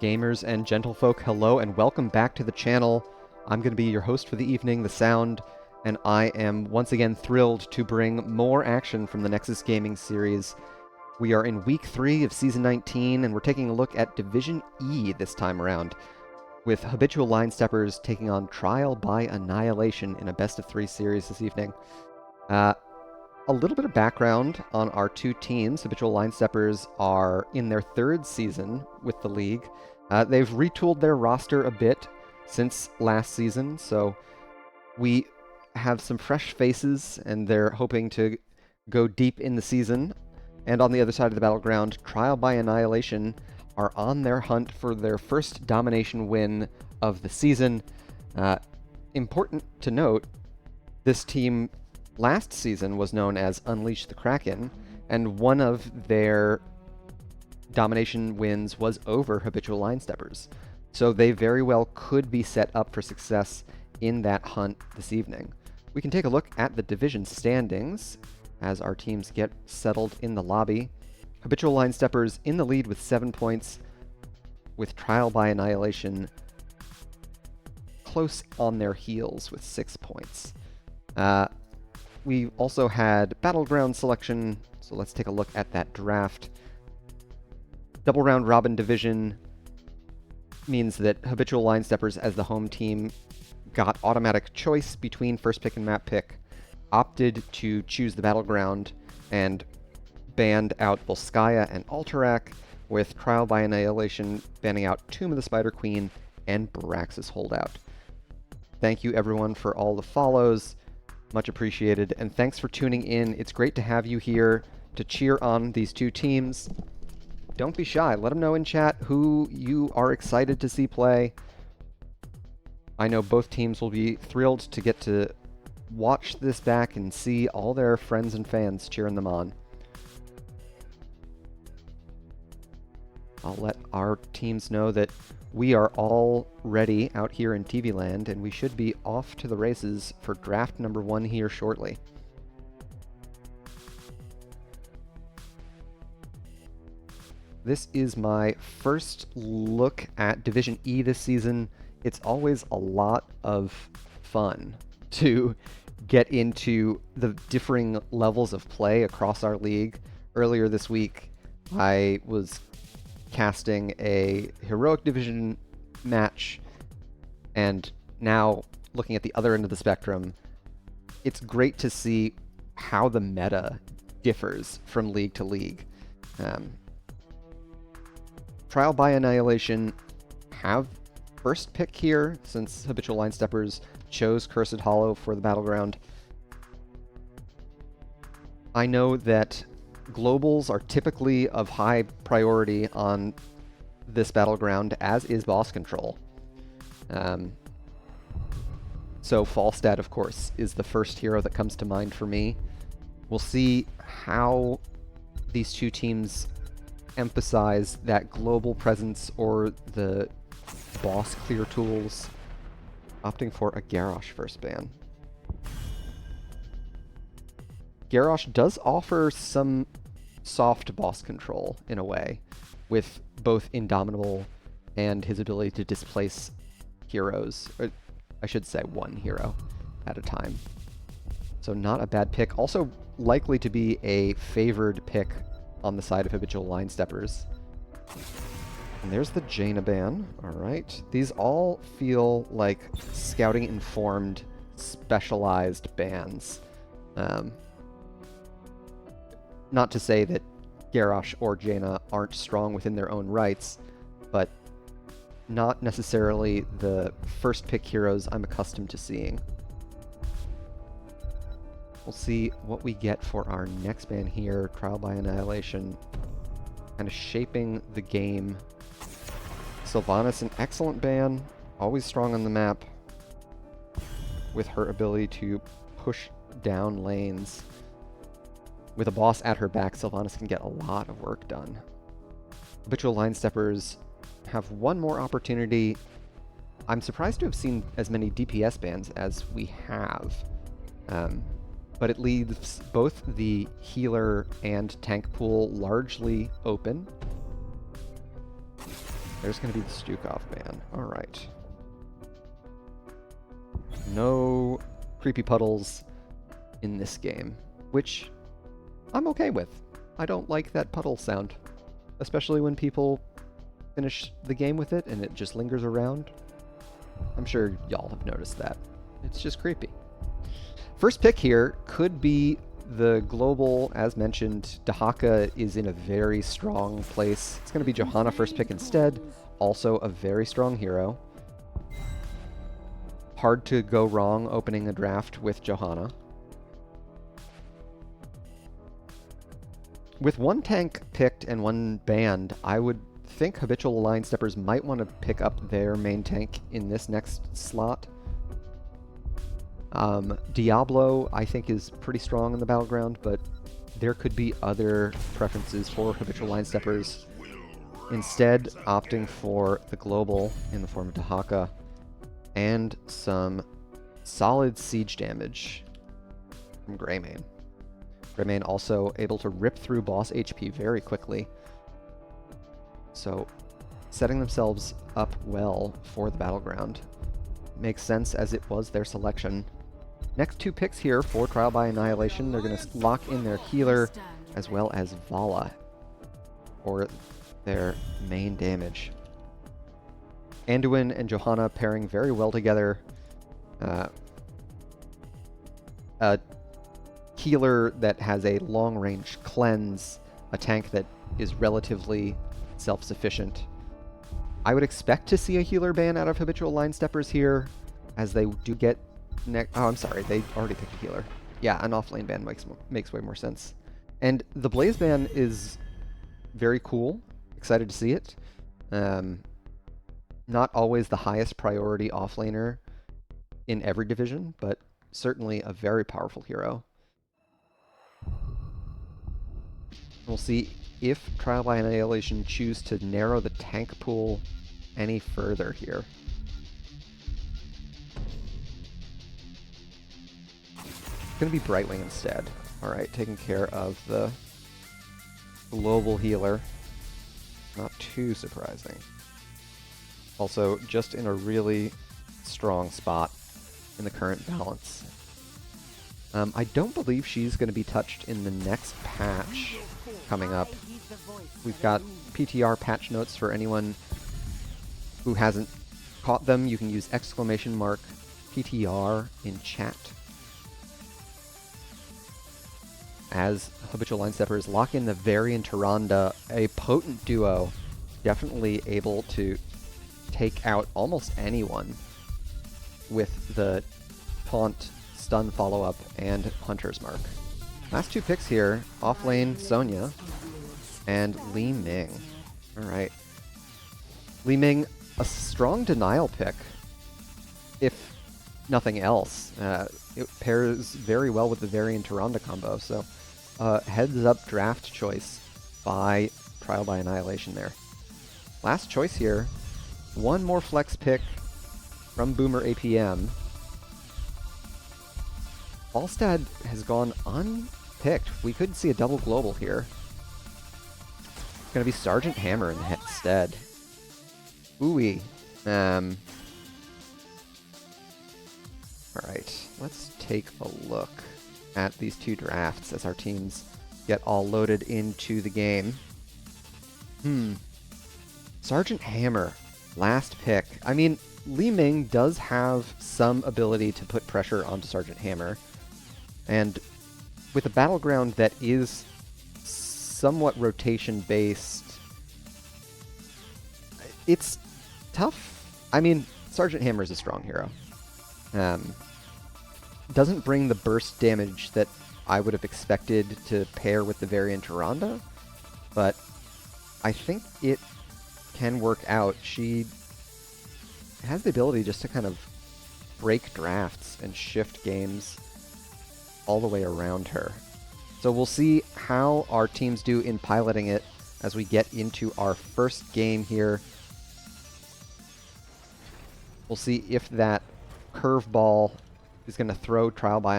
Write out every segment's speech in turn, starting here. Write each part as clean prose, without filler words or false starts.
Gamers and gentlefolk, hello and welcome back to the channel. I'm going to be your host for the evening, The Sound, and I am once again thrilled to bring more action from the Nexus Gaming series. We are in week 3 of season 19, and we're taking a look at Division E this time around, with Habitual Line Steppers taking on Trial by Annihilation in a best-of-3 series this evening. A little bit of background on our two teams. Habitual Line Steppers are in their 3rd season with the league. They've retooled their roster a bit since last season, so we have some fresh faces, and they're hoping to go deep in the season. And on the other side of the battleground, Trial by Annihilation are on their hunt for their first domination win of the season. Important to note, this team last season was known as Unleash the Kraken, and one of their domination wins was over Habitual Line Steppers. So they very well could be set up for success in that hunt this evening. We can take a look at the division standings as our teams get settled in the lobby. Habitual Line Steppers in the lead with 7 points, with Trial by Annihilation close on their heels with 6 points. We also had Battleground selection, so let's take a look at that draft. Double round robin division means that Habitual Line Steppers as the home team got automatic choice between first pick and map pick, opted to choose the Battleground, and banned out Volskaya and Alterac, with Trial by Annihilation banning out Tomb of the Spider Queen and Braxis Holdout. Thank you everyone for all the follows. Much appreciated, and thanks for tuning in. It's great to have you here to cheer on these two teams. Don't be shy. Let them know in chat who you are excited to see play. I know both teams will be thrilled to get to watch this back and see all their friends and fans cheering them on. I'll let our teams know that we are all ready out here in TV land, and we should be off to the races for draft number 1 here shortly. This is my first look at Division E this season. It's always a lot of fun to get into the differing levels of play across our league. Earlier this week, I was casting a Heroic Division match, and now looking at the other end of the spectrum, it's great to see how the meta differs from league to league. Trial by Annihilation have first pick here, since Habitual Line Steppers chose Cursed Hollow for the Battleground. I know that globals are typically of high priority on this Battleground, as is boss control. So Falstad, of course, is the first hero that comes to mind for me. We'll see how these two teams emphasize that global presence or the boss clear tools, opting for a Garrosh first ban. Garrosh does offer some soft boss control in a way, with both Indomitable and his ability to displace heroes, or I should say one hero at a time. So not a bad pick. Also likely to be a favored pick on the side of Habitual Line Steppers. And there's the Jaina ban. Alright. These all feel like scouting-informed, specialized bans. Not to say that Garrosh or Jaina aren't strong within their own rights, but not necessarily the first pick heroes I'm accustomed to seeing. We'll see what we get for our next ban here. Trial by Annihilation, kind of shaping the game Sylvanas, an excellent ban, always strong on the map, with her ability to push down lanes. With a boss at her back, Sylvanas can get a lot of work done. Habitual line steppers have one more opportunity. I'm surprised to have seen as many DPS bans as we have, but it leaves both the healer and tank pool largely open. There's going to be the Stukov ban. All right. No creepy puddles in this game, which I'm okay with. I don't like that puddle sound, especially when people finish the game with it and it just lingers around. I'm sure y'all have noticed that. It's just creepy. First pick here could be the global, as mentioned. Dahaka is in a very strong place. It's going to be Johanna first pick instead. Also a very strong hero. Hard to go wrong opening a draft with Johanna. With one tank picked and one banned, I would think Habitual line steppers might want to pick up their main tank in this next slot. Diablo, I think, is pretty strong in the battleground, but there could be other preferences for Habitual line steppers. Instead, opting for the global in the form of Dahaka and some solid siege damage from Greymane. Greymane also able to rip through boss HP very quickly. So, setting themselves up well for the battleground. Makes sense as it was their selection. Next two picks here for Trial by Annihilation. They're going to lock in their healer as well as Vala for their main damage. Anduin and Johanna pairing very well together. A healer that has a long-range cleanse, a tank that is relatively self-sufficient. I would expect to see a healer ban out of Habitual line steppers here, as they do get oh, I'm sorry, they already picked a healer. Yeah, an off-lane ban makes way more sense. And the Blaze ban is very cool. Excited to see it. Not always the highest priority offlaner in every division, but certainly a very powerful hero. We'll see if Trial by Annihilation choose to narrow the tank pool any further here. It's going to be Brightwing instead. Alright, taking care of the global healer. Not too surprising. Also, just in a really strong spot in the current balance. I don't believe she's going to be touched in the next patch coming up. We've got PTR patch notes for anyone who hasn't caught them. You can use !PTR in chat. As Habitual line steppers lock in the Varian Tyrande, a potent duo, definitely able to take out almost anyone with the taunt, stun follow-up, and Hunter's Mark. Last two picks here, off-lane Sonya and Li Ming. Alright. Li Ming, a strong denial pick, if nothing else. It pairs very well with the Varian Tyrande combo, so heads-up draft choice by Trial by Annihilation there. Last choice here, one more flex pick from Boomer APM. Falstad has gone unpicked. We could see a double global here. It's going to be Sergeant Hammer instead. Ooh-wee. Alright, let's take a look at these two drafts as our teams get all loaded into the game. Sergeant Hammer, last pick. I mean, Li Ming does have some ability to put pressure onto Sergeant Hammer, and with a battleground that is somewhat rotation-based, it's tough. I mean, Sergeant Hammer is a strong hero. Doesn't bring the burst damage that I would have expected to pair with the Varian Tyrande, but I think it can work out. She has the ability just to kind of break drafts and shift games all the way around her. So we'll see how our teams do in piloting it as we get into our first game here. We'll see if that curveball is going to throw Trial by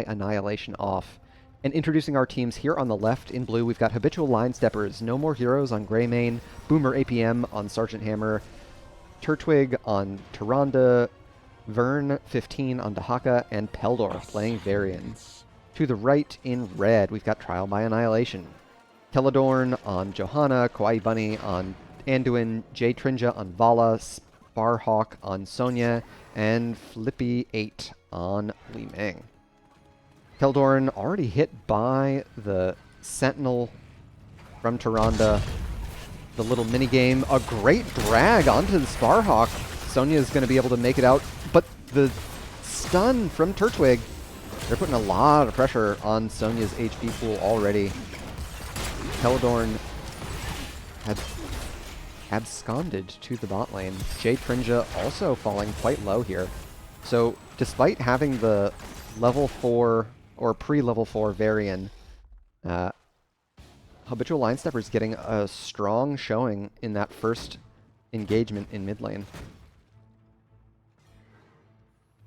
Annihilation off. And introducing our teams here on the left in blue, we've got Habitual Line Steppers, No More Heroes on Greymane, Boomer APM on Sergeant Hammer, Turtwig on Tyrande, Vern 15 on Dahaka, and Peldor playing Varian. To the right in red, we've got Trial by Annihilation. Teledorn on Johanna, Kawaii Bunny on Anduin, Jay Trinja on Vala, Sparhawk on Sonya, and Flippy 8 on Li Ming. Teledorn already hit by the Sentinel from Tyrande. The little minigame, a great drag onto the Sparhawk. Sonya is going to be able to make it out, but the stun from Turtwig, they're putting a lot of pressure on Sonya's HP pool already. Teledorn had absconded to the bot lane. Jay Trinja also falling quite low here. So despite having the level 4 or pre-level 4 Varian, Habitual Line Steppers getting a strong showing in that first engagement in mid lane.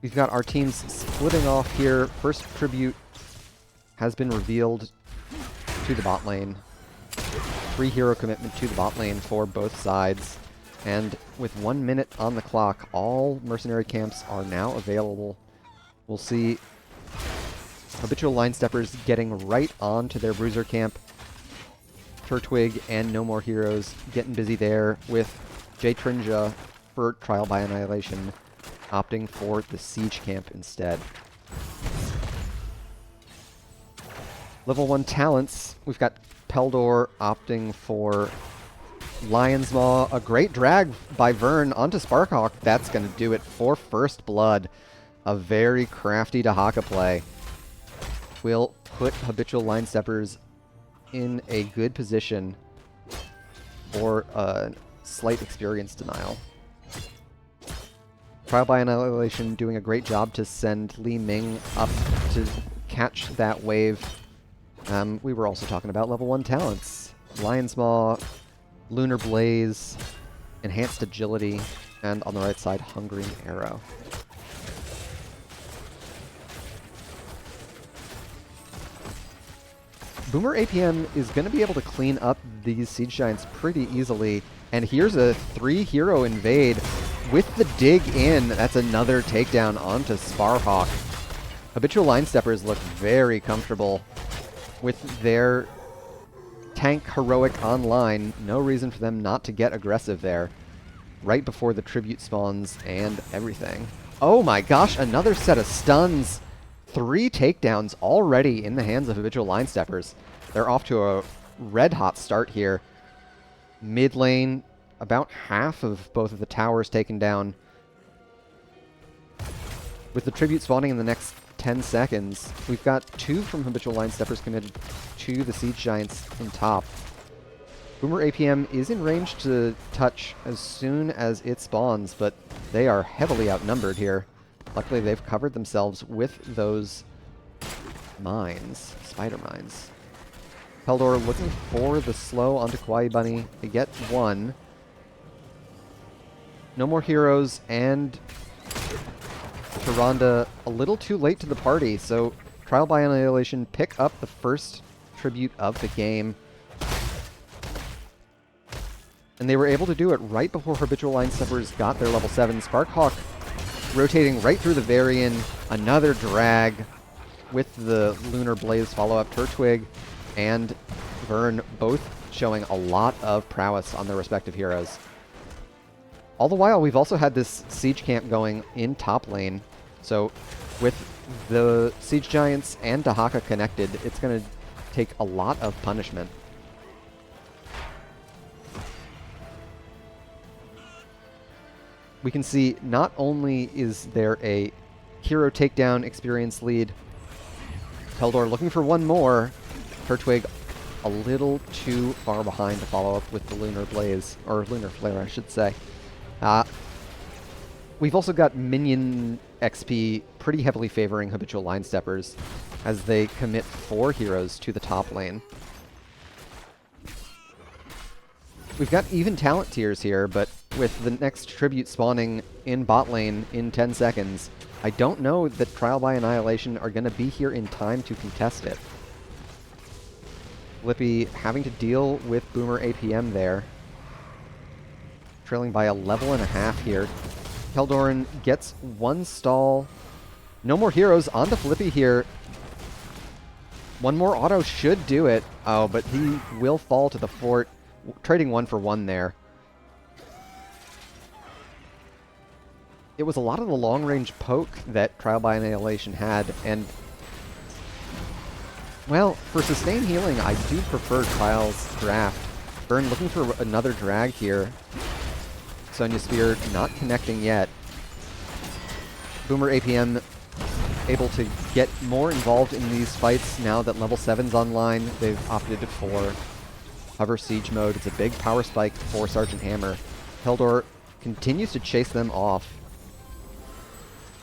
We've got our teams splitting off here. First tribute has been revealed to the bot lane. 3 hero commitment to the bot lane for both sides. And with 1 minute on the clock, all mercenary camps are now available. We'll see Habitual Line Steppers getting right onto their bruiser camp. Turtwig and No More Heroes getting busy there, with Jay Trinja for Trial by Annihilation opting for the siege camp instead. Level 1 talents, we've got Peldor opting for Lion's Maw. A great drag by Vern onto Sparkhawk. That's going to do it for first blood. A very crafty Dahaka play will put Habitual Line Steppers in a good position for a slight experience denial. Trial by Annihilation doing a great job to send Li Ming up to catch that wave. We were also talking about level 1 talents. Lion's Maw, Lunar Blaze, Enhanced Agility, and on the right side, Hungering Arrow. Boomer APM is going to be able to clean up these Siege Giants pretty easily. And here's a 3-hero invade with the dig in. That's another takedown onto Sparhawk. Habitual Line Steppers look very comfortable with their tank heroic online. No reason for them not to get aggressive there. Right before the tribute spawns and everything. Oh my gosh, another set of stuns. 3 takedowns already in the hands of Habitual Line Steppers. They're off to a red-hot start here. Mid lane, about half of both of the towers taken down. With the tribute spawning in the next 10 seconds, we've got 2 from Habitual Line Steppers committed to the Siege Giants in top. Boomer APM is in range to touch as soon as it spawns, but they are heavily outnumbered here. Luckily, they've covered themselves with those mines, spider mines. Peldor looking for the slow onto Kawaii Bunny. They get 1. No More Heroes and Tyrande a little too late to the party, so Trial by Annihilation pick up the first tribute of the game. And they were able to do it right before Habitual Line Steppers got their level 7. Sparkhawk rotating right through the Varian. Another drag with the Lunar Blaze follow-up. Turtwig and Vern both showing a lot of prowess on their respective heroes. All the while, we've also had this siege camp going in top lane. So with the Siege Giants and Dahaka connected, it's going to take a lot of punishment. We can see not only is there a hero takedown experience lead, Peldor looking for one more. Turtwig a little too far behind to follow up with the Lunar Blaze, or Lunar Flare, I should say. We've also got minion XP pretty heavily favoring Habitual Line Steppers as they commit 4 heroes to the top lane. We've got even talent tiers here, but with the next tribute spawning in bot lane in 10 seconds, I don't know that Trial by Annihilation are going to be here in time to contest it. Flippy having to deal with Boomer APM there. Trailing by a level and a half here. Keldorn gets 1 stall. No more heroes onto Flippy here. 1 more auto should do it. Oh, but he will fall to the fort, trading 1 for 1 there. It was a lot of the long-range poke that Trial by Annihilation had, and well, for sustain healing, I do prefer Trial's draft. Burn looking for another drag here. Sonya Spear not connecting yet. Boomer APM able to get more involved in these fights now that level 7's online. They've opted for Hover Siege mode. It's a big power spike for Sergeant Hammer. Keldor continues to chase them off.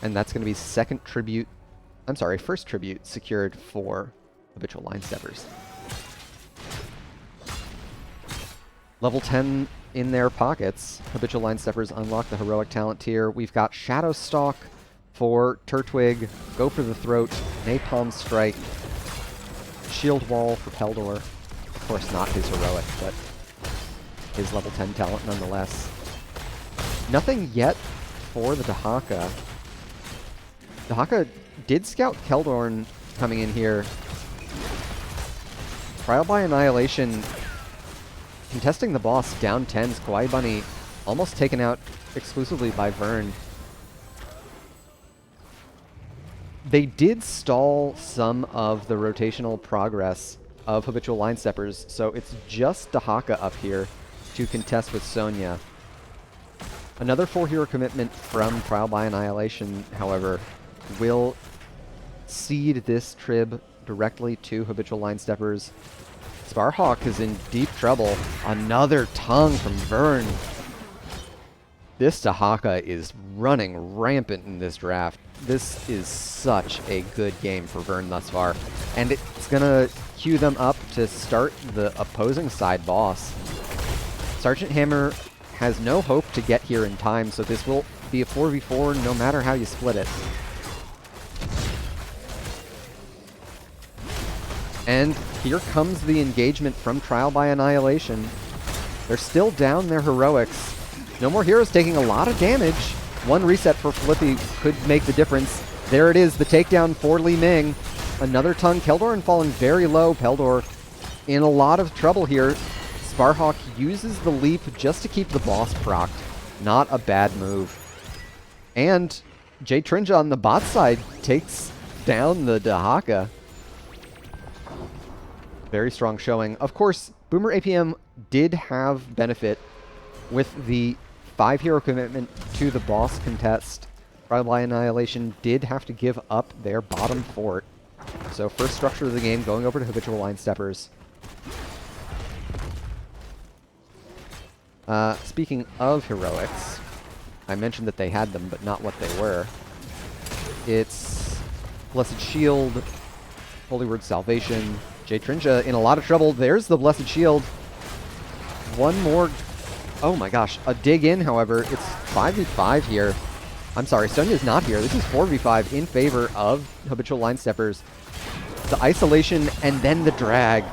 And that's going to be first tribute secured for Habitual Line Steppers. Level 10 in their pockets. Habitual Line Steppers unlock the heroic talent tier. We've got Shadow Stalk for Turtwig, Go for the Throat, Napalm Strike, Shield Wall for Keldor. Of course not his heroic, but his level 10 talent nonetheless. Nothing yet for the Dahaka. Dahaka did scout Keldorn coming in here. Trial by Annihilation contesting the boss down 10's Kawaii Bunny almost taken out exclusively by Vern. They did stall some of the rotational progress of Habitual Line Steppers, so it's just Dahaka up here to contest with Sonya. Another 4-hero commitment from Trial by Annihilation, however, will cede this trib directly to Habitual Line Steppers. Sparhawk is in deep trouble. Another tongue from Vern. This Dahaka is running rampant in this draft. This is such a good game for Vern thus far. And it's going to queue them up to start the opposing side boss. Sergeant Hammer has no hope to get here in time, so this will be a 4v4 no matter how you split it. And here comes the engagement from Trial by Annihilation. They're still down their heroics. No more heroes taking a lot of damage. 1 reset for Flippy could make the difference. There it is, the takedown for Li Ming. Another tongue. Keldorn falling very low. Keldor in a lot of trouble here. Sparhawk uses the leap just to keep the boss procced. Not a bad move. And Jay Trinja on the bot side takes down the Dahaka. Very strong showing. Of course, Boomer APM did have benefit with the 5-hero commitment to the boss contest. Trial by Annihilation did have to give up their bottom fort. So first structure of the game going over to Habitual Line Steppers. Speaking of heroics, I mentioned that they had them, but not what they were. It's Blessed Shield, Holy Word Salvation. Jay Trinja in a lot of trouble. There's the Blessed Shield. 1 more. Oh my gosh. A dig in, however. It's 5v5 here. I'm sorry, Sonya's not here. This is 4v5 in favor of Habitual Line Steppers. The isolation and then the drag.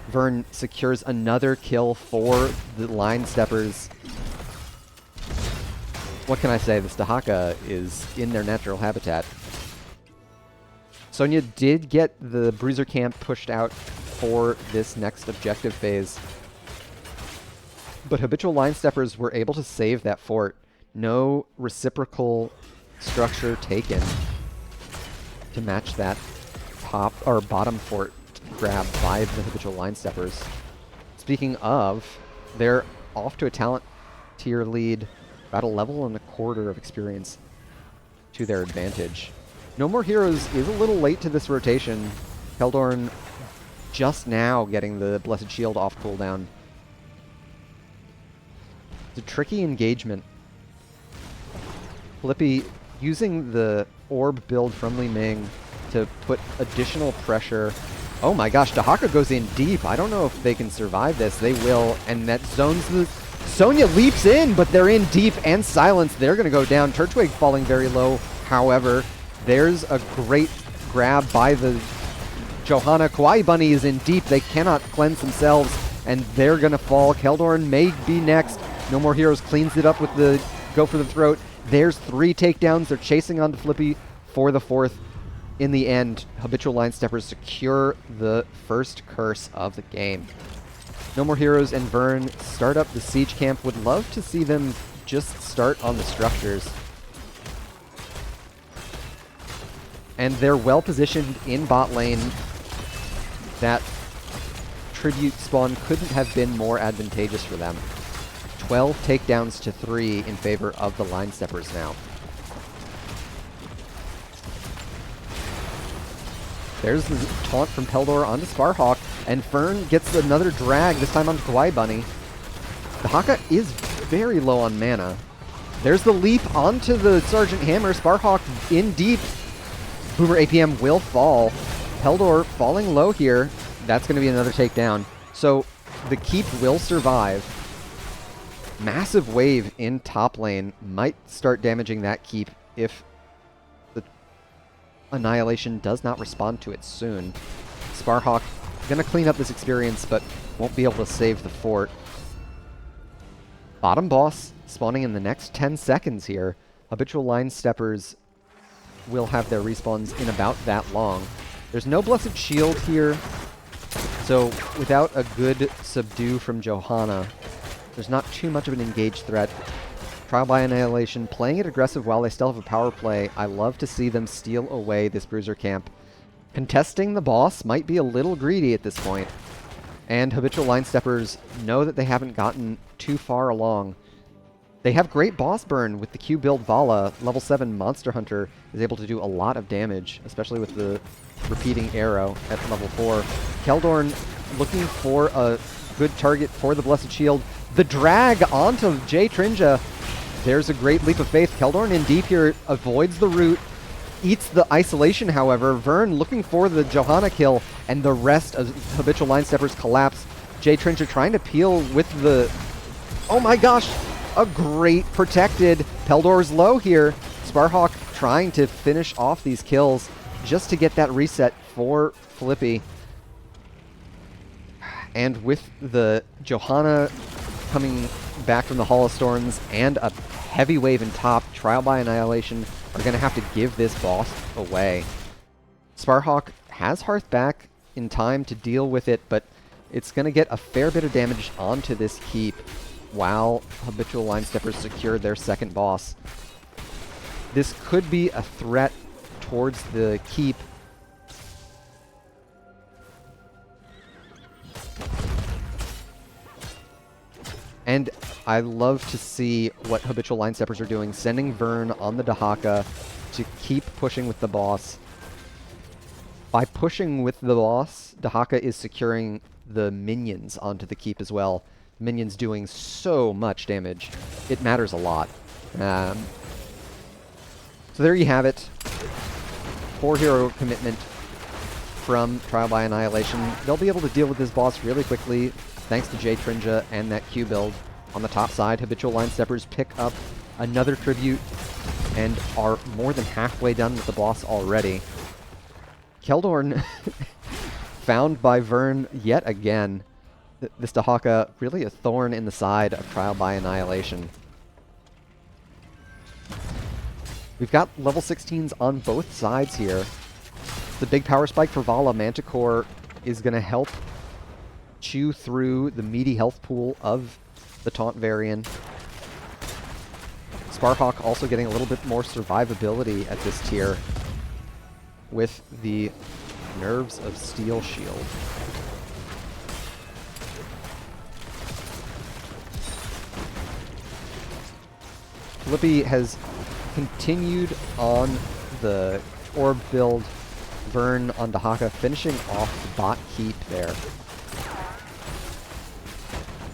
Vern secures another kill for the Line Steppers. What can I say? This Dahaka is in their natural habitat. Sonya did get the Bruiser camp pushed out for this next objective phase. But Habitual Line Steppers were able to save that fort. No reciprocal structure taken to match that top or bottom fort grab by the Habitual Line Steppers. Speaking of, they're off to a talent tier lead, about a level and a quarter of experience to their advantage. No more heroes is a little late to this rotation. Keldorn just now getting the Blessed Shield off cooldown. It's a tricky engagement. Flippy using the orb build from Li Ming to put additional pressure. Oh my gosh, Dahaka goes in deep. I don't know if they can survive this. They will, and that zones the... Sonya leaps in, but they're in deep and silence. They're going to go down. Turtwig falling very low. However, there's a great grab by the Johanna. Kawaii Bunny is in deep. They cannot cleanse themselves, and they're going to fall. Keldorn may be next. No More Heroes cleans it up with the go for the throat. There's 3 takedowns. They're chasing onto Flippy for the 4th. In the end, Habitual Line Steppers secure the first curse of the game. No More Heroes and Vern start up the siege camp. Would love to see them just start on the structures. And they're well positioned in bot lane. That tribute spawn couldn't have been more advantageous for them. 12 takedowns to 3 in favor of the Line Steppers now. There's the taunt from Peldor onto Sparhawk, and Fern gets another drag, this time onto Kawaii Bunny. The Haka is very low on mana. There's the leap onto the Sergeant Hammer. Sparhawk in deep. Boomer APM will fall. Peldor falling low here. That's going to be another takedown. So the keep will survive. Massive wave in top lane might start damaging that keep if the Annihilation does not respond to it soon. Sparhawk going to clean up this experience, but won't be able to save the fort. Bottom boss spawning in the next 10 seconds here. Habitual Line Steppers will have their respawns in about that long. There's no Blessed Shield here, so without a good subdue from Johanna, there's not too much of an engaged threat. Trial by Annihilation playing it aggressive while they still have a power play. I love to see them steal away this bruiser camp. Contesting the boss might be a little greedy at this point. And Habitual Line Steppers know that they haven't gotten too far along. They have great boss burn with the Q build Vala. Level 7 Monster Hunter is able to do a lot of damage, especially with the repeating arrow at level 4. Keldorn looking for a good target for the Blessed Shield. The drag onto Jay Trinja. There's a great leap of faith. Keldorn in deep here avoids the root. Eats the isolation, however. Vern looking for the Johanna kill, and the rest of Habitual Line Steppers collapse. Jay Trinja trying to peel with the... Oh my gosh! A great protected. Peldor's low here. Sparhawk trying to finish off these kills just to get that reset for Flippy. And with the Johanna coming back from the Hall of Storms and a heavy wave in top, Trial by Annihilation are going to have to give this boss away. Sparhawk has Hearth back in time to deal with it, but it's going to get a fair bit of damage onto this keep while Habitual Line Steppers secure their second boss. This could be a threat towards the keep. And I love to see what Habitual Line Steppers are doing, sending Vern on the Dahaka to keep pushing with the boss. By pushing with the boss, Dahaka is securing the minions onto the keep as well. Minions doing so much damage. It matters a lot. So there you have it. 4-hero commitment from Trial by Annihilation. They'll be able to deal with this boss really quickly, thanks to Jay Trinja and that Q build. On the top side, Habitual Line Steppers pick up another tribute and are more than halfway done with the boss already. Keldorn found by Vern yet again. This Dahaka really a thorn in the side of Trial by Annihilation. We've got level 16s on both sides here. The big power spike for Vala Manticore is going to help chew through the meaty health pool of the Taunt variant. Sparhawk also getting a little bit more survivability at this tier with the Nerves of Steel Shield. Flippy has continued on the orb build. Vern on Dahaka, finishing off the bot keep there.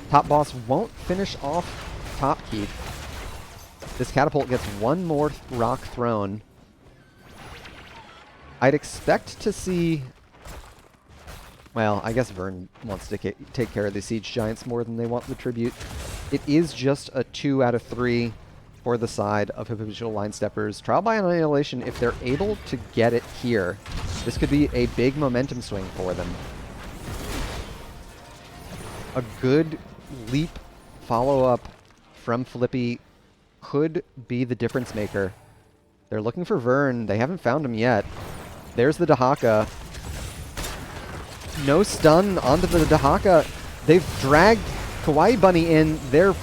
Top boss won't finish off top keep. This catapult gets one more rock thrown. I'd expect to see... Well, I guess Vern wants to take care of the siege giants more than they want the tribute. It is just a 2 out of 3 for the side of Habitual Line Steppers. Trial by Annihilation, if they're able to get it here, this could be a big momentum swing for them. A good leap follow-up from Flippy could be the difference maker. They're looking for Vern. They haven't found him yet. There's the Dahaka. No stun onto the Dahaka. They've dragged Kawaii Bunny in. They're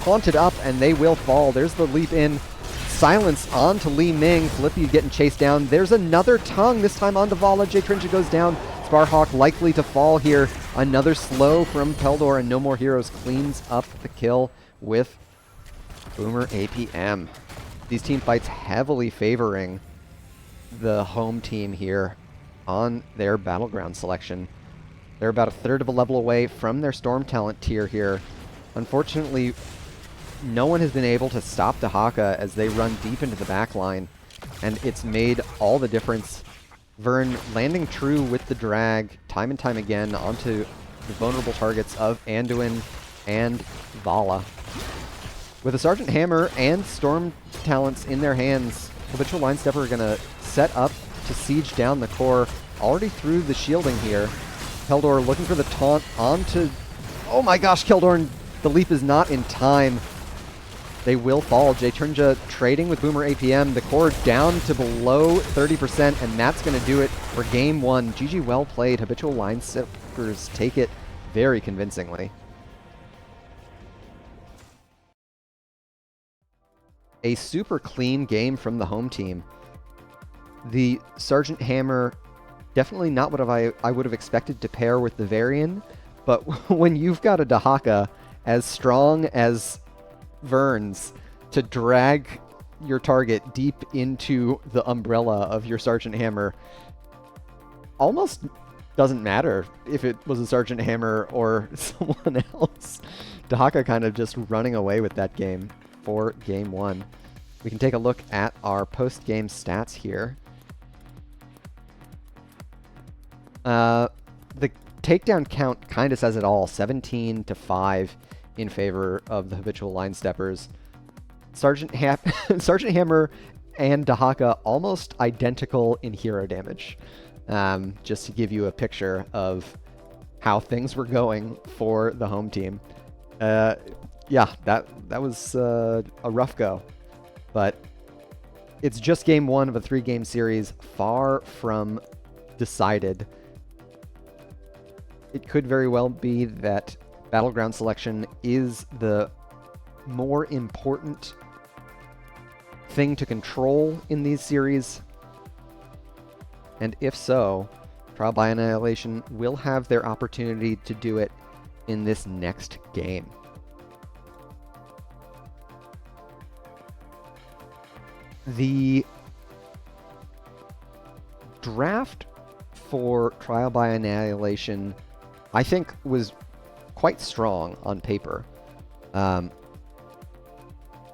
haunted up, and they will fall. There's the leap in. Silence onto Li Ming. Flippy getting chased down. There's another tongue, this time onto Vala. J-Trinja goes down. Sparhawk likely to fall here. Another slow from Peldor, and No More Heroes cleans up the kill with Boomer APM. These team fights heavily favoring the home team here on their battleground selection. They're about a third of a level away from their Storm Talent tier here. Unfortunately, no one has been able to stop Dahaka as they run deep into the back line, and it's made all the difference. Vern landing true with the drag time and time again onto the vulnerable targets of Anduin and Vala. With a Sergeant Hammer and Storm Talents in their hands, Habitual Line Stepper are going to set up to siege down the core already through the shielding here. Keldor looking for the taunt onto... Oh my gosh, Keldor, the leap is not in time. They will fall. J-Trinja trading with Boomer APM. The core down to below 30%, and that's going to do it for game one. GG, well played. Habitual Line Steppers take it very convincingly. A super clean game from the home team. The Sergeant Hammer, definitely not what I would have expected to pair with the Varian, but when you've got a Dahaka as strong as Vern's to drag your target deep into the umbrella of your Sergeant Hammer, almost doesn't matter if it was a Sergeant Hammer or someone else. Dahaka kind of just running away with that game for game one. We can take a look at our post-game stats here. The takedown count kind of says it all. 17-5 in favor of the Habitual Line Steppers. Sergeant Hammer and Dahaka almost identical in hero damage. Just to give you a picture of how things were going for the home team. Yeah, that was a rough go. But it's just game one of a 3-game series, far from decided. It could very well be that battleground selection is the more important thing to control in these series. And if so, Trial by Annihilation will have their opportunity to do it in this next game. The draft for Trial by Annihilation, I think, was quite strong on paper.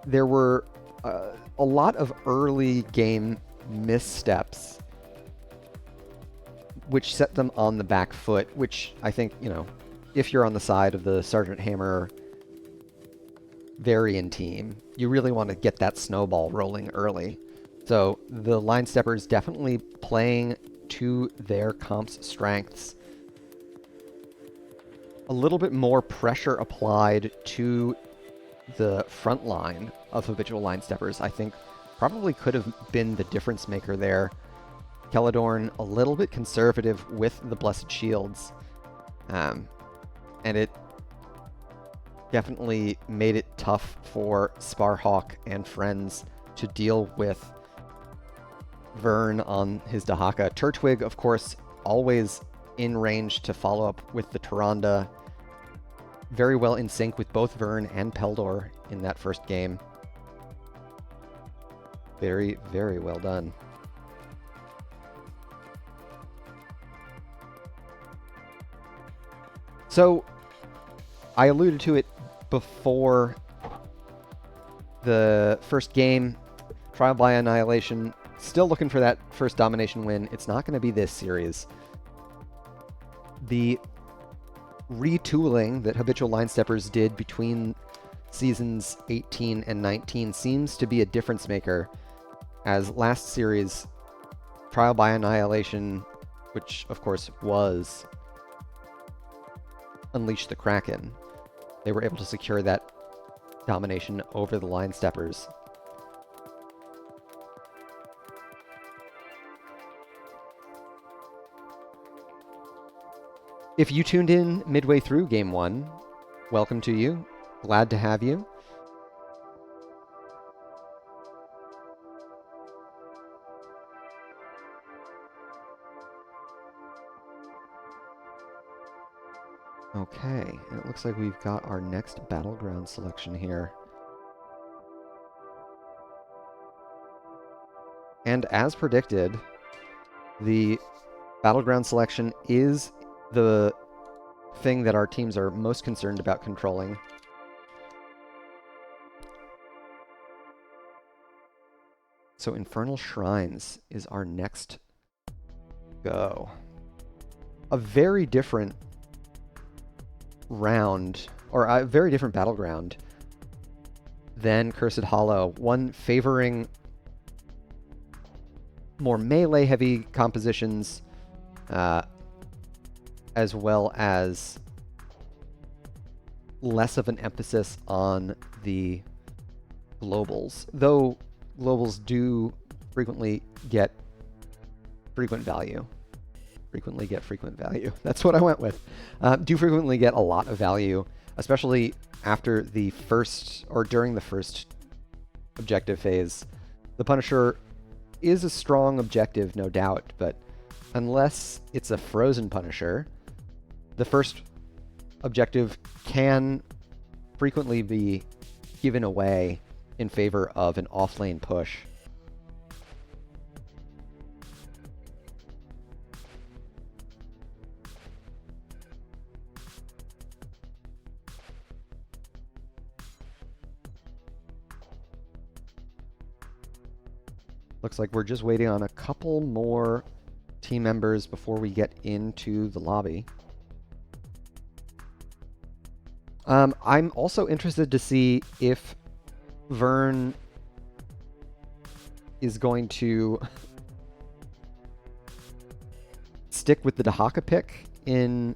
There were a lot of early game missteps which set them on the back foot, which I think, you know, if you're on the side of the Sergeant Hammer Varian team, you really want to get that snowball rolling early. So the Line Steppers definitely playing to their comp's strengths. A little bit more pressure applied to the front line of Habitual Line Steppers, I think, probably could have been the difference maker there. Keladorn a little bit conservative with the Blessed Shields, and it definitely made it tough for Sparhawk and friends to deal with Vern on his Dahaka. Turtwig, of course, always in range to follow up with the Tyrande. Very well in sync with both Vern and Peldor in that first game. Very, very well done. So, I alluded to it before the first game. Trial by Annihilation. Still looking for that first domination win. It's not going to be this series. The retooling that Habitual Line Steppers did between seasons 18 and 19 seems to be a difference maker, as last series, Trial by Annihilation, which of course was Unleash the Kraken, they were able to secure that domination over the Line Steppers. If you tuned in midway through Game 1, welcome to you. Glad to have you. Okay, and it looks like we've got our next battleground selection here. And as predicted, the battleground selection is the thing that our teams are most concerned about controlling. So Infernal Shrines is our next go. A very different round, or a very different battleground than Cursed Hollow. One favoring more melee-heavy compositions, as well as less of an emphasis on the globals, though globals do frequently get frequent value. Frequently get frequent value. That's what I went with. Do frequently get a lot of value, especially after the first, or during the first objective phase. The Punisher is a strong objective, no doubt, but unless it's a frozen Punisher, the first objective can frequently be given away in favor of an off-lane push. Looks like we're just waiting on a couple more team members before we get into the lobby. I'm also interested to see if Vern is going to stick with the Dahaka pick in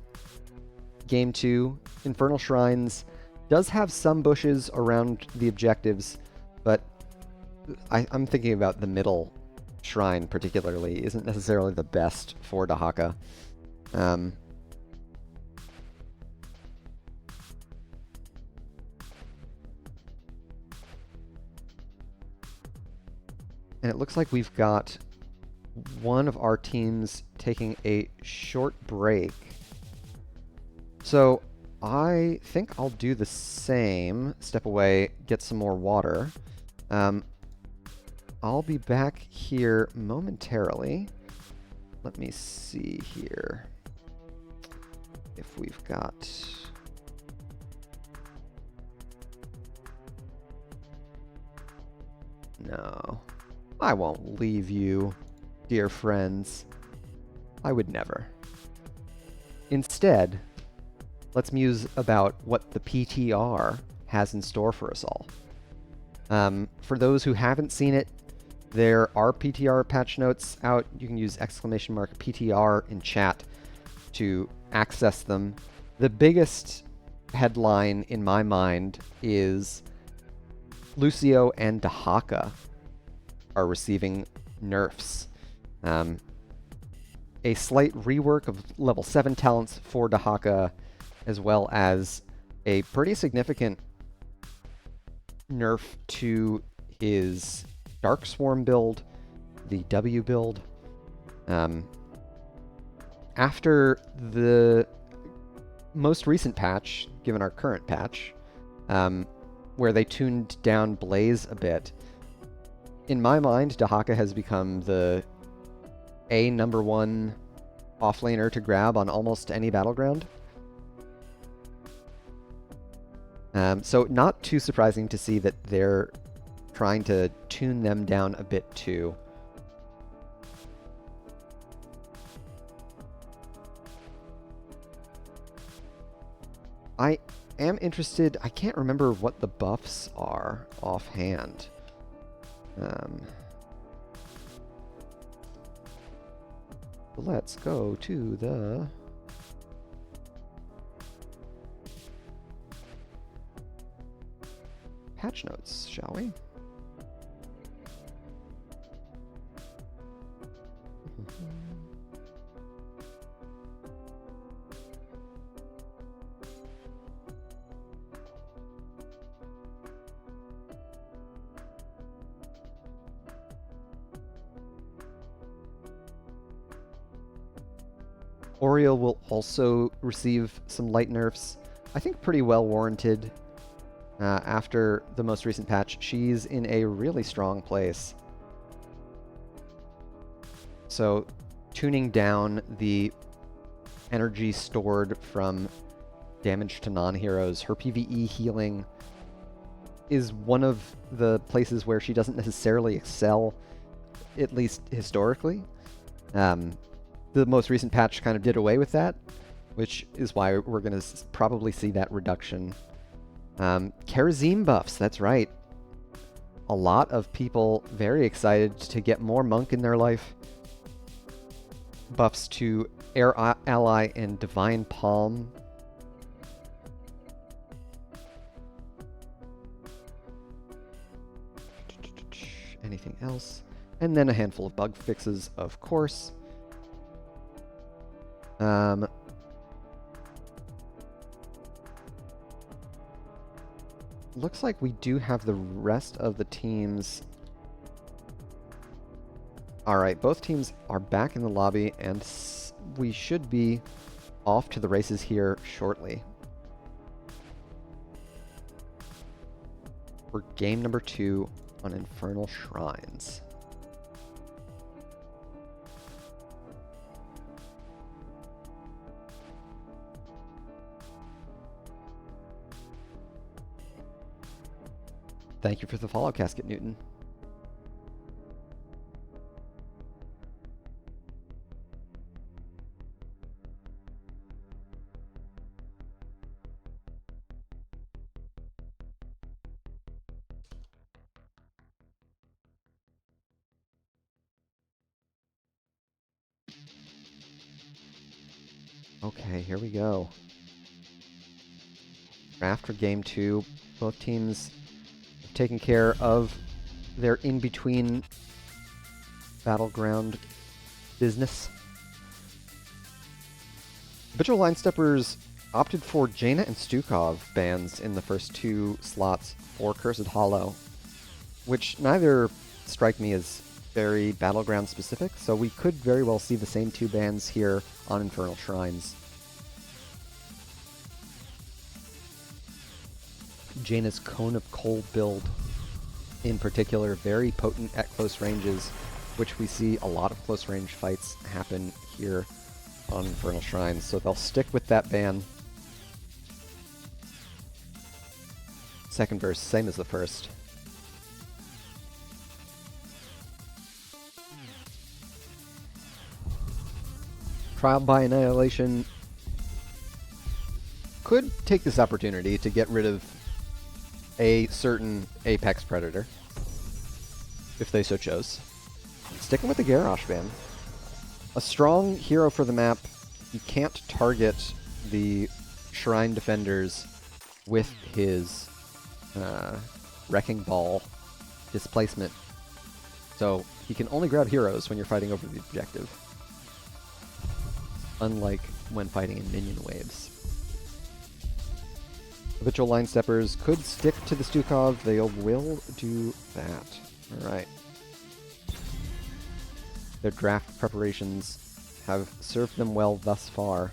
Game 2. Infernal Shrines does have some bushes around the objectives, but I'm thinking about the middle shrine particularly isn't necessarily the best for Dahaka. And it looks like we've got one of our teams taking a short break. So I think I'll do the same. Step away, get some more water. I'll be back here momentarily. Let me see here if we've got... No, I won't leave you, dear friends. I would never. Instead, let's muse about what the PTR has in store for us all. For those who haven't seen it, there are PTR patch notes out. You can use !PTR in chat to access them. The biggest headline in my mind is Lucio and Dahaka are receiving nerfs. A slight rework of level 7 talents for Dahaka, as well as a pretty significant nerf to his Dark Swarm build, the W build. After the most recent patch, given our current patch, where they tuned down Blaze a bit, in my mind, Dahaka has become the #1 offlaner to grab on almost any battleground. So not too surprising to see that they're trying to tune them down a bit too. I am interested, I can't remember what the buffs are offhand. Let's go to the patch notes, shall we? Oriole will also receive some light nerfs. I think pretty well warranted. After the most recent patch, she's in a really strong place. So tuning down the energy stored from damage to non-heroes, her PvE healing is one of the places where she doesn't necessarily excel, at least historically. The most recent patch kind of did away with that, which is why we're going to probably see that reduction. Kerosene buffs, that's right. A lot of people very excited to get more Monk in their life. Buffs to Air Ally and Divine Palm. Anything else? And then a handful of bug fixes, of course. Looks like we do have the rest of the teams. Alright, both teams are back in the lobby, and we should be off to the races here shortly. For game number 2 on Infernal Shrines. Thank you for the follow, Casket Newton. Okay, here we go. After game 2, both teams have taken care of their in-between battleground business. Habitual Line Steppers opted for Jaina and Stukov bans in the first 2 slots for Cursed Hollow, which neither strike me as very battleground specific, so we could very well see the same 2 bans here on Infernal Shrines. Jaina's Cone of Cold build, in particular, very potent at close ranges, which we see a lot of close range fights happen here on Infernal Shrines, so they'll stick with that ban. Second verse, same as the first. Trial by Annihilation could take this opportunity to get rid of a certain Apex Predator, if they so chose. Sticking with the Garrosh ban. A strong hero for the map. You can't target the Shrine Defenders with his Wrecking Ball displacement. So he can only grab heroes when you're fighting over the objective, unlike when fighting in minion waves. Habitual Line Steppers could stick to the Stukov. They will do that. Alright. Their draft preparations have served them well thus far.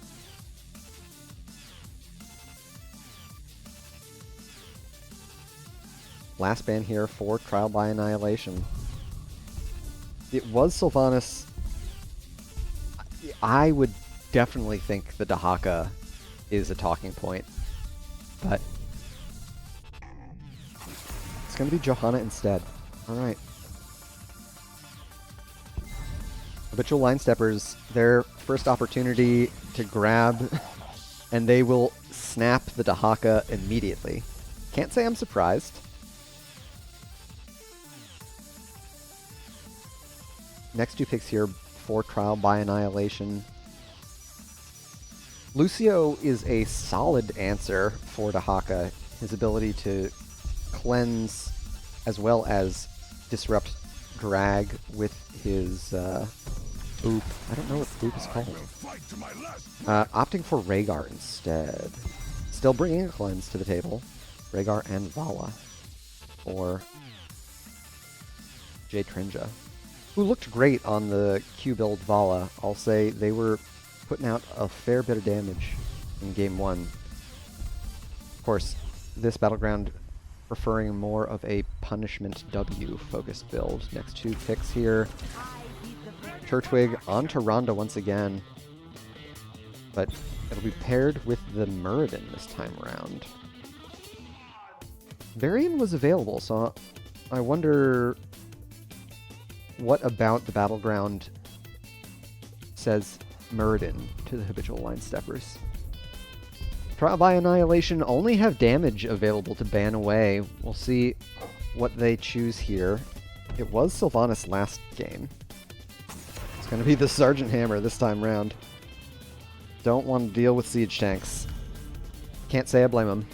Last ban here for Trial by Annihilation. It was Sylvanas. I would definitely think the Dahaka is a talking point, but going to be Johanna instead. All right. Habitual line steppers, their first opportunity to grab, and they will snap the Dahaka immediately. Can't say I'm surprised. Next two picks here for Trial by Annihilation. Lucio is a solid answer for Dahaka. His ability to cleanse as well as disrupt drag with his boop. I don't know what boop is called. Opting for Rhaegar instead. Still bringing a cleanse to the table. Rhaegar and Vala. Or Jay Trinja, who looked great on the Q build Vala. I'll say they were putting out a fair bit of damage in game 1. Of course, this Battleground preferring more of a punishment W focused build. Next two picks here. Turtwig onto Ronda once again, but it'll be paired with the Muradin this time around. Varian was available, so I wonder what about the Battleground says Muradin to the Habitual line steppers. Trial by Annihilation only have damage available to ban away. We'll see what they choose here. It was Sylvanas last game. It's going to be the Sergeant Hammer this time round. Don't want to deal with siege tanks. Can't say I blame them.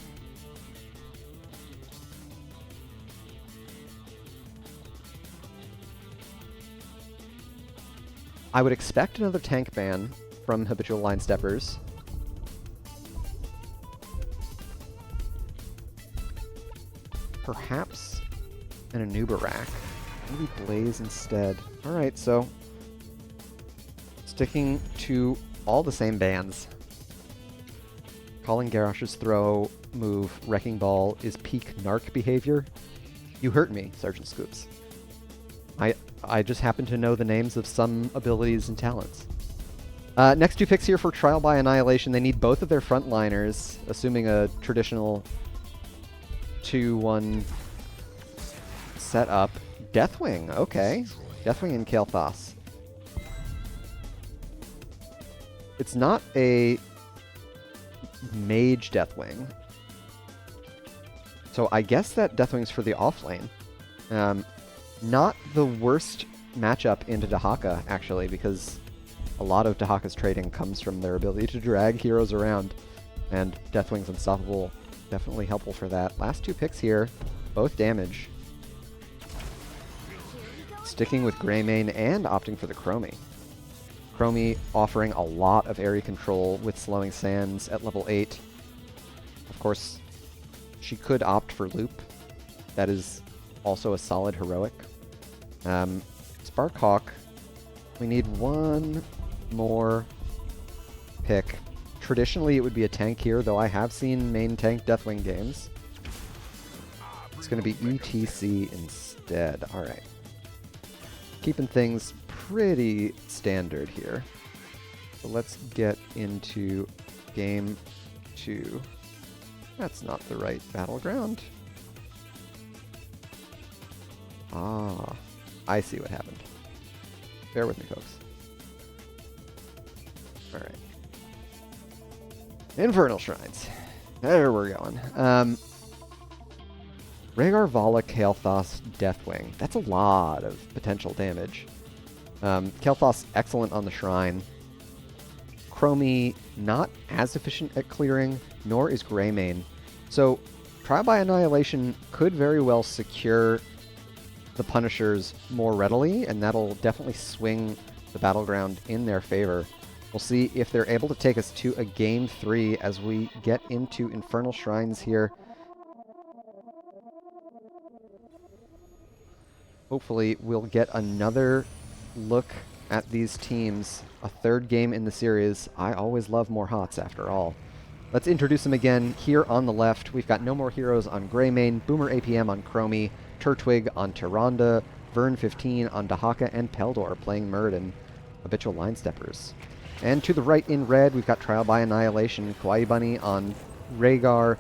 I would expect another tank ban from Habitual line steppers. Perhaps an Anubarak. Maybe Blaze instead. Alright, so sticking to all the same bans. Calling Garrosh's throw move Wrecking Ball is peak Narc behavior. You hurt me, Sergeant Scoops. I just happen to know the names of some abilities and talents. Next two picks here for Trial by Annihilation. They need both of their frontliners, assuming a traditional 2-1 setup. Deathwing, okay. Deathwing and Kael'thas. It's not a mage Deathwing. So I guess that Deathwing's for the offlane. Not the worst matchup into Dahaka, actually, because a lot of Dahaka's trading comes from their ability to drag heroes around, and Deathwing's Unstoppable, definitely helpful for that. Last two picks here, both damage. Sticking with Greymane and opting for the Chromie. Chromie offering a lot of area control with Slowing Sands at level 8. Of course, she could opt for Loop. That is also a solid heroic. Sparkhawk, we need one more pick. Traditionally, it would be a tank here, though I have seen main tank Deathwing games. It's going to be ETC instead. All right. Keeping things pretty standard here. So let's get into game 2. That's not the right Battleground. Ah, I see what happened. Bear with me, folks. All right. Infernal Shrines. There we're going. Rhaegar, Vala, Kael'thas, Deathwing. That's a lot of potential damage. Kael'thas, excellent on the Shrine. Chromie, not as efficient at clearing, nor is Greymane. So, Trial by Annihilation could very well secure the Punishers more readily, and that'll definitely swing the Battleground in their favor. We'll see if they're able to take us to a Game 3 as we get into Infernal Shrines here. Hopefully, we'll get another look at these teams. A third game in the series. I always love more HOTS after all. Let's introduce them again. Here on the left, we've got No More Heroes on Greymane, Boomer APM on Chromie, Turtwig on Tyrande, Vern15 on Dahaka, and Peldor playing Muradin, Habitual line steppers. And to the right in red, we've got Trial by Annihilation, Kawaii Bunny on Rhaegar,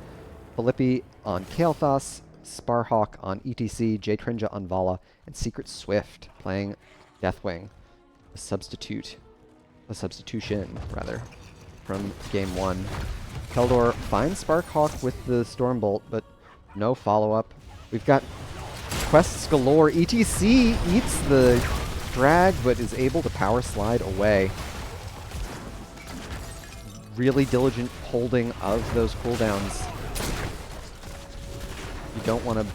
Philippi on Kael'thas, Sparhawk on ETC, J-Trinja on Vala, and Secret Swift playing Deathwing. A substitution, rather, from game 1. Peldor finds Sparkhawk with the Stormbolt, but no follow-up. We've got quests galore. ETC eats the drag, but is able to power slide away. Really diligent holding of those cooldowns. You don't want to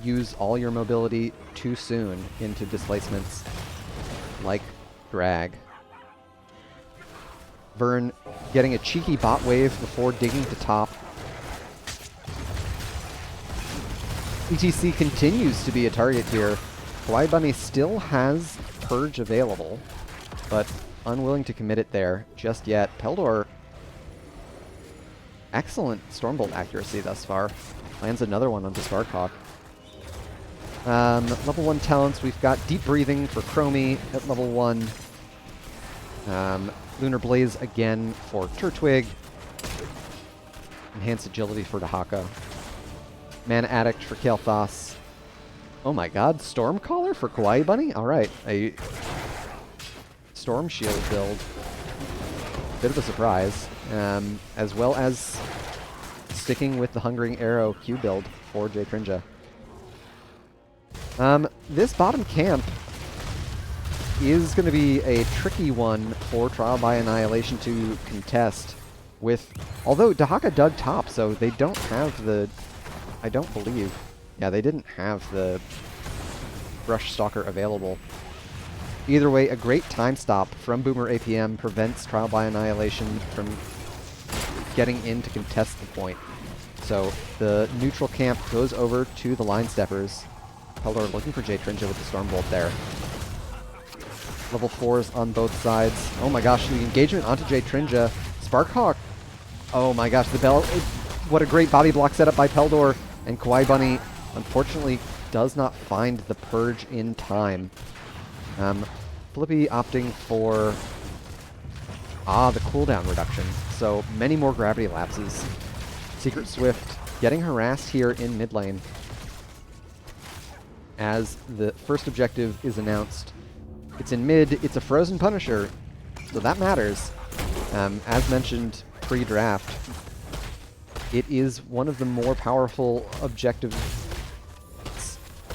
use all your mobility too soon into displacements like drag. Vern getting a cheeky bot wave before digging to top. ETC continues to be a target here. Kawaii Bunny still has Purge available, but unwilling to commit it there just yet. Peldor, excellent Stormbolt accuracy thus far. Lands another one onto Sparkhawk. Level 1 talents, we've got Deep Breathing for Chromie at level 1. Lunar Blaze again for Turtwig. Enhanced Agility for Dahaka. Mana Addict for Kael'thas. Oh my god, Stormcaller for Kawaii Bunny? Alright, a Storm Shield build. Bit of a surprise. As well as sticking with the Hungering Arrow Q build for J-Trinja. This bottom camp is going to be a tricky one for Trial by Annihilation to contest with, although Dahaka dug top, so they don't have the, I don't believe, yeah, they didn't have the Brush Stalker available. Either way, a great time stop from Boomer APM prevents Trial by Annihilation from getting in to contest the point. So the neutral camp goes over to the Line Steppers. Peldor looking for J-Trinja with the Stormbolt there. Level 4s on both sides. Oh my gosh, the engagement onto J-Trinja. Sparkhawk. Oh my gosh, the bell. What a great body block setup by Peldor. And Kawaii Bunny, unfortunately, does not find the Purge in time. Flippy opting for the cooldown reduction. So many more gravity lapses. Secret Swift getting harassed here in mid lane as the first objective is announced. It's in mid, it's a Frozen Punisher, so that matters. As mentioned pre-draft, it is one of the more powerful objectives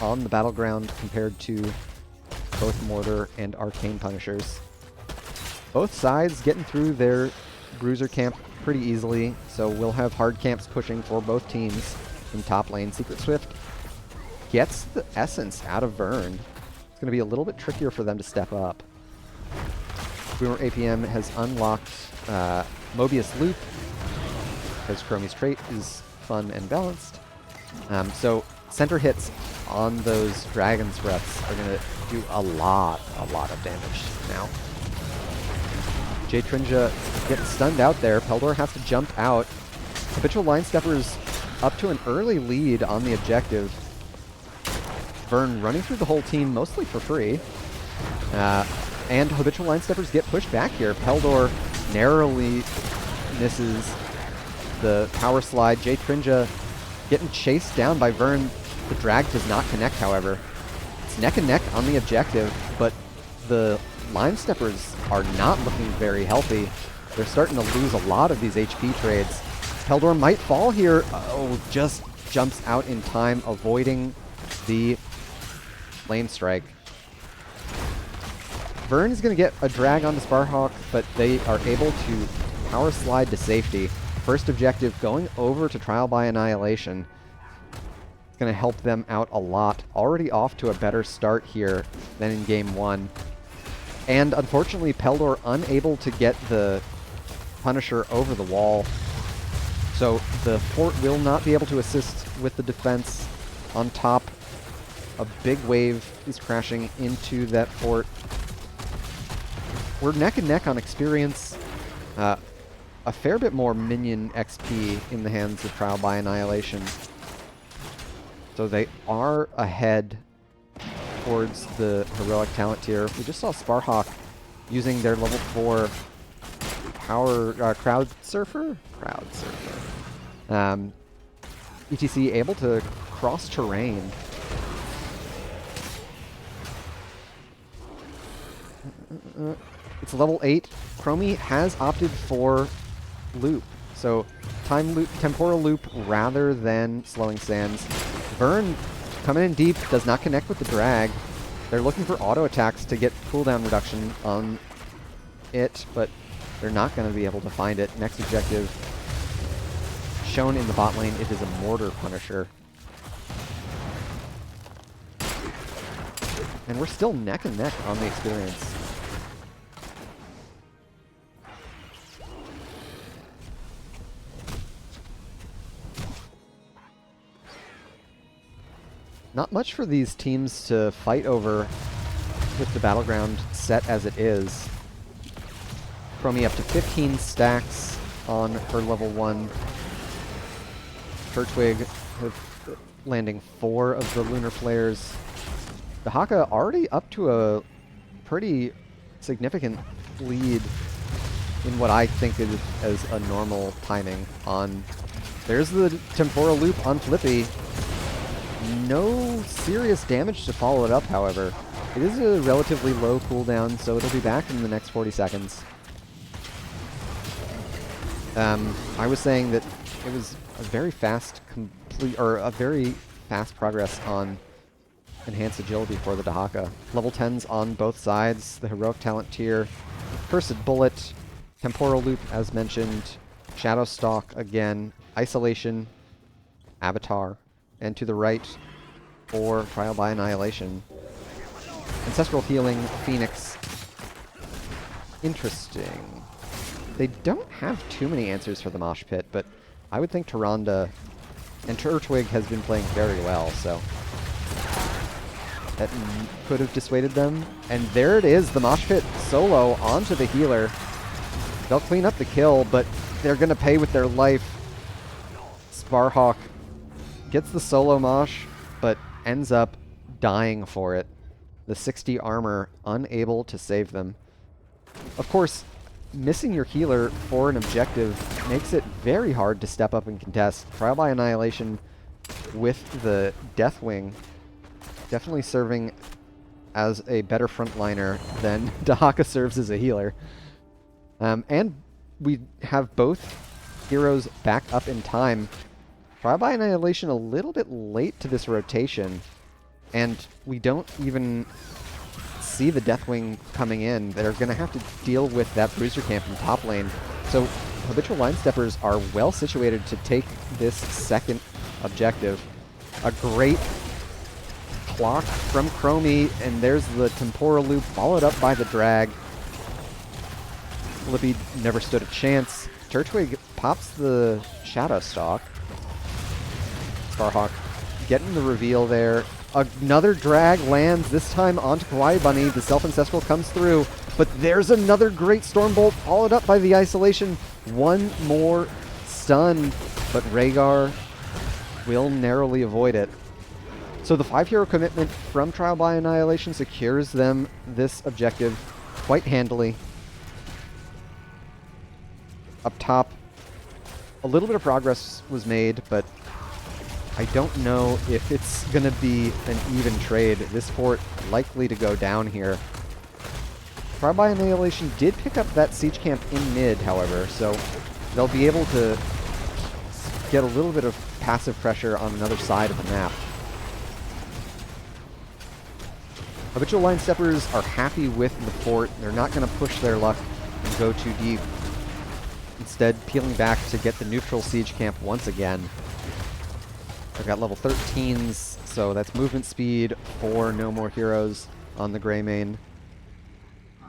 on the battleground compared to both Mortar and Arcane Punishers. Both sides getting through their bruiser camp pretty easily, so we'll have hard camps pushing for both teams in top lane. Secret Swift gets the essence out of Vern. It's going to be a little bit trickier for them to step up. Boomer APM has unlocked Mobius Loop, because Chromie's trait is fun and balanced. So center hits on those Dragon's Breaths are going to do a lot of damage now. J-Trinja gets stunned out there. Peldor has to jump out. Habitual Line Steppers up to an early lead on the objective. Vern running through the whole team mostly for free. And Habitual Line Steppers get pushed back here. Peldor narrowly misses the power slide. J-Trinja getting chased down by Vern. The drag does not connect, however. It's neck and neck on the objective, but the Line Steppers are not looking very healthy. They're starting to lose a lot of these HP trades. Peldor might fall here. Oh, just jumps out in time, avoiding the Flame Strike. Vern is going to get a drag onto Sparhawk, but they are able to power slide to safety. First objective going over to Trial by Annihilation. It's going to help them out a lot. Already off to a better start here than in game 1. And unfortunately, Peldor unable to get the Punisher over the wall. So the fort will not be able to assist with the defense. On top, a big wave is crashing into that fort. We're neck and neck on experience. A fair bit more minion XP in the hands of Trial by Annihilation. So they are ahead towards the heroic talent tier. We just saw Sparhawk using their level 4 power Crowd Surfer. ETC able to cross terrain. It's level 8. Chromie has opted for loop. So temporal loop rather than slowing sands. Vern coming in deep, does not connect with the drag. They're looking for auto attacks to get cooldown reduction on it, but they're not going to be able to find it. Next objective shown in the bot lane, it is a Mortar Punisher. And we're still neck and neck on the experience. Not much for these teams to fight over with the battleground set as it is. Chromie up to 15 stacks on her level 1. Turtwig landing 4 of the Lunar Flares. Dahaka already up to a pretty significant lead in what I think is as a normal timing on... There's the Temporal Loop on Flippy. No serious damage to follow it up, however. It is a relatively low cooldown, so it'll be back in the next 40 seconds. I was saying that it was a very fast a very fast progress on enhanced agility for the Dahaka. Level 10s on both sides, the heroic talent tier, Cursed Bullet, Temporal Loop as mentioned, Shadow Stalk again, Isolation, Avatar, and to the right for Trial by Annihilation. Ancestral Healing, Phoenix. Interesting. They don't have too many answers for the Mosh Pit, but I would think Tyrande and Turtwig has been playing very well, so that could have dissuaded them. And there it is, the Mosh Pit solo onto the healer. They'll clean up the kill, but they're going to pay with their life. Sparhawk gets the solo Mosh, but ends up dying for it. The 60 armor unable to save them. Of course, missing your healer for an objective makes it very hard to step up and contest. Trial by Annihilation with the Deathwing definitely serving as a better frontliner than Dahaka serves as a healer. And we have both heroes back up in time. Trial by Annihilation a little bit late to this rotation, and we don't even see the Deathwing coming in. They're going to have to deal with that Bruiser Camp in top lane. So Habitual Line Steppers are well situated to take this second objective. A great clock from Chromie, and there's the Temporal Loop followed up by the drag. Flippy never stood a chance. Turtwig pops the Shadow Stalk. Sparhawk getting the reveal there. Another drag lands, this time onto Kawaii Bunny. The Self-Ancestral comes through, but there's another great Stormbolt followed up by the Isolation. One more stun, but Rhaegar will narrowly avoid it. So the 5-hero commitment from Trial by Annihilation secures them this objective quite handily. Up top, a little bit of progress was made, but I don't know if it's going to be an even trade. This fort likely to go down here. Trial by Annihilation did pick up that siege camp in mid, however, so they'll be able to get a little bit of passive pressure on another side of the map. Habitual Line Steppers are happy with the fort. They're not going to push their luck and go too deep. Instead, peeling back to get the neutral siege camp once again. I've got level 13s, so that's movement speed for no more heroes on the Greymane.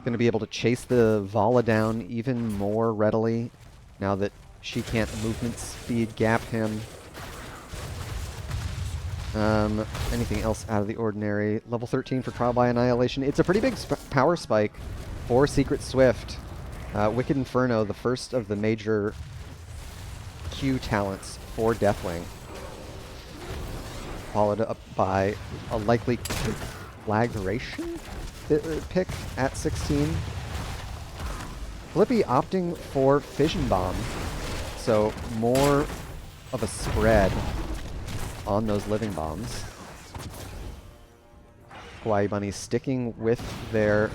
Going to be able to chase the Vala down even more readily now that she can't movement speed gap him. Anything else out of the ordinary? Level 13 for Trial by Annihilation. It's a pretty big power spike for Secret Swift. Wicked Inferno, the first of the major Q talents for Deathwing. Followed up by a likely Conflagration pick at 16. Flippy opting for Fission Bomb, so more of a spread on those living bombs. Kawaii Bunny sticking with their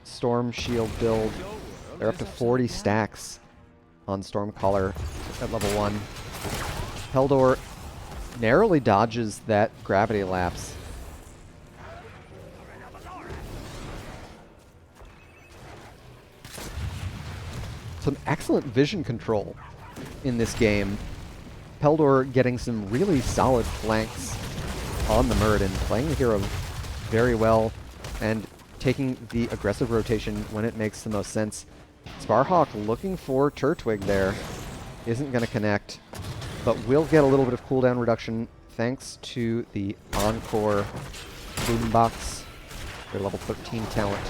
Storm Shield build. They're up to 40 stacks on Stormcaller at level 1. Peldor narrowly dodges that gravity lapse. Some excellent vision control in this game. Peldor getting some really solid flanks on the Muradin, playing the hero very well and taking the aggressive rotation when it makes the most sense. Sparhawk looking for Turtwig there. Isn't going to connect, but will get a little bit of cooldown reduction thanks to the Encore Boombox, their level 13 talent.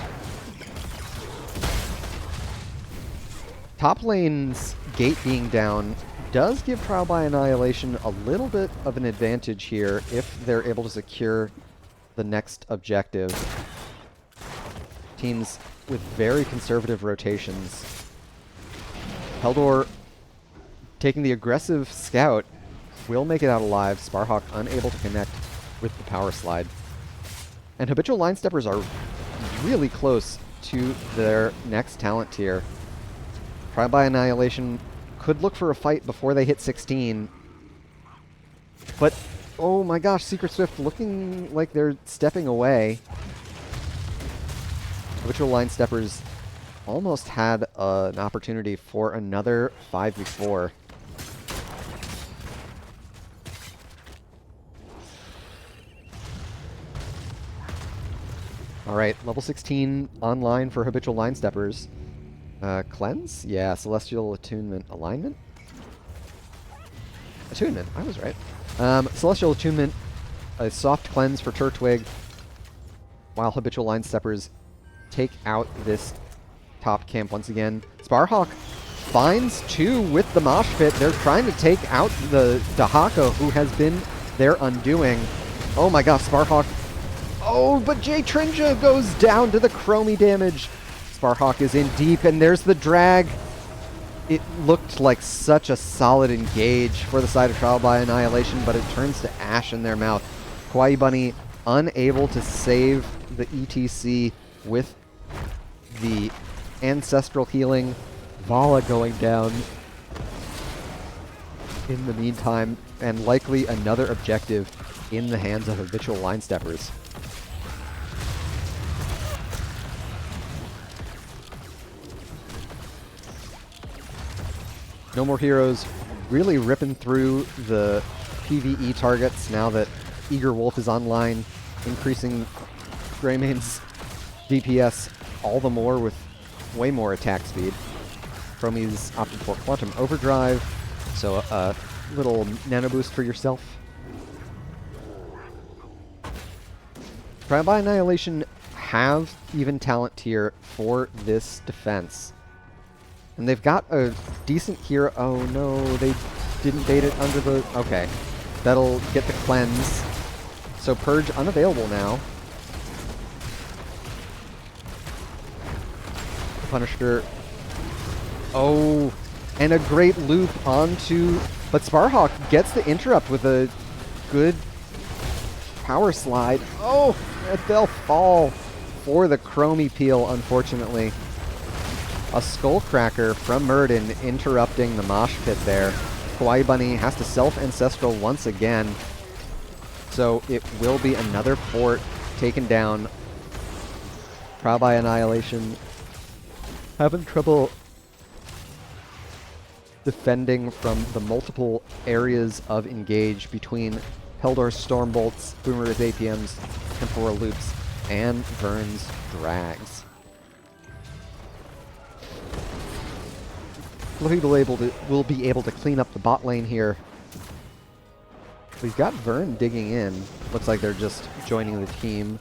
Top lane's gate being down does give Trial by Annihilation a little bit of an advantage here if they're able to secure the next objective. Teams with very conservative rotations. Peldor taking the aggressive scout will make it out alive. Sparhawk unable to connect with the power slide. And Habitual Line Steppers are really close to their next talent tier. Trial by Annihilation could look for a fight before they hit 16. But, oh my gosh, Secret Swift looking like they're stepping away. Habitual Line Steppers almost had an opportunity for another 5v4. Alright, level 16 online for Habitual Line Steppers. Cleanse? Yeah, Celestial Attunement Alignment? Attunement, I was right. Celestial Attunement, a soft cleanse for Turtwig, while Habitual Line Steppers take out this top camp once again. Sparhawk finds 2 with the Mosh Pit. They're trying to take out the Dahaka, who has been their undoing. Oh my gosh, Sparhawk. Oh, but Jay Trinja goes down to the Chromie damage. Sparhawk is in deep, and there's the drag. It looked like such a solid engage for the side of Trial by Annihilation, but it turns to ash in their mouth. Kawaii Bunny unable to save the ETC with the Ancestral Healing. Vala going down in the meantime, and likely another objective in the hands of Habitual Line Steppers. No More Heroes really ripping through the PvE targets now that Eager Wolf is online, increasing Greymane's DPS all the more with way more attack speed. Chromie's opted for Quantum Overdrive, so a little nano boost for yourself. Trial by Annihilation have even talent tier for this defense. And they've got a decent hero. Oh no, they didn't bait it under the... Okay. That'll get the cleanse. So Purge unavailable now. Punisher. Oh, and a great loop onto... But Sparhawk gets the interrupt with a good power slide. Oh, they'll fall for the Chromie peel, unfortunately. A Skullcracker from Muradin interrupting the Mosh Pit there. Kawaii Bunny has to self-ancestral once again. So it will be another fort taken down. Trial by Annihilation having trouble defending from the multiple areas of engage between Peldor's Stormbolts, Boomer's APMs, Temporal Loops, and Vern's Drags. Fluffy will be able to clean up the bot lane here. We've got Vern digging in. Looks like they're just joining the team.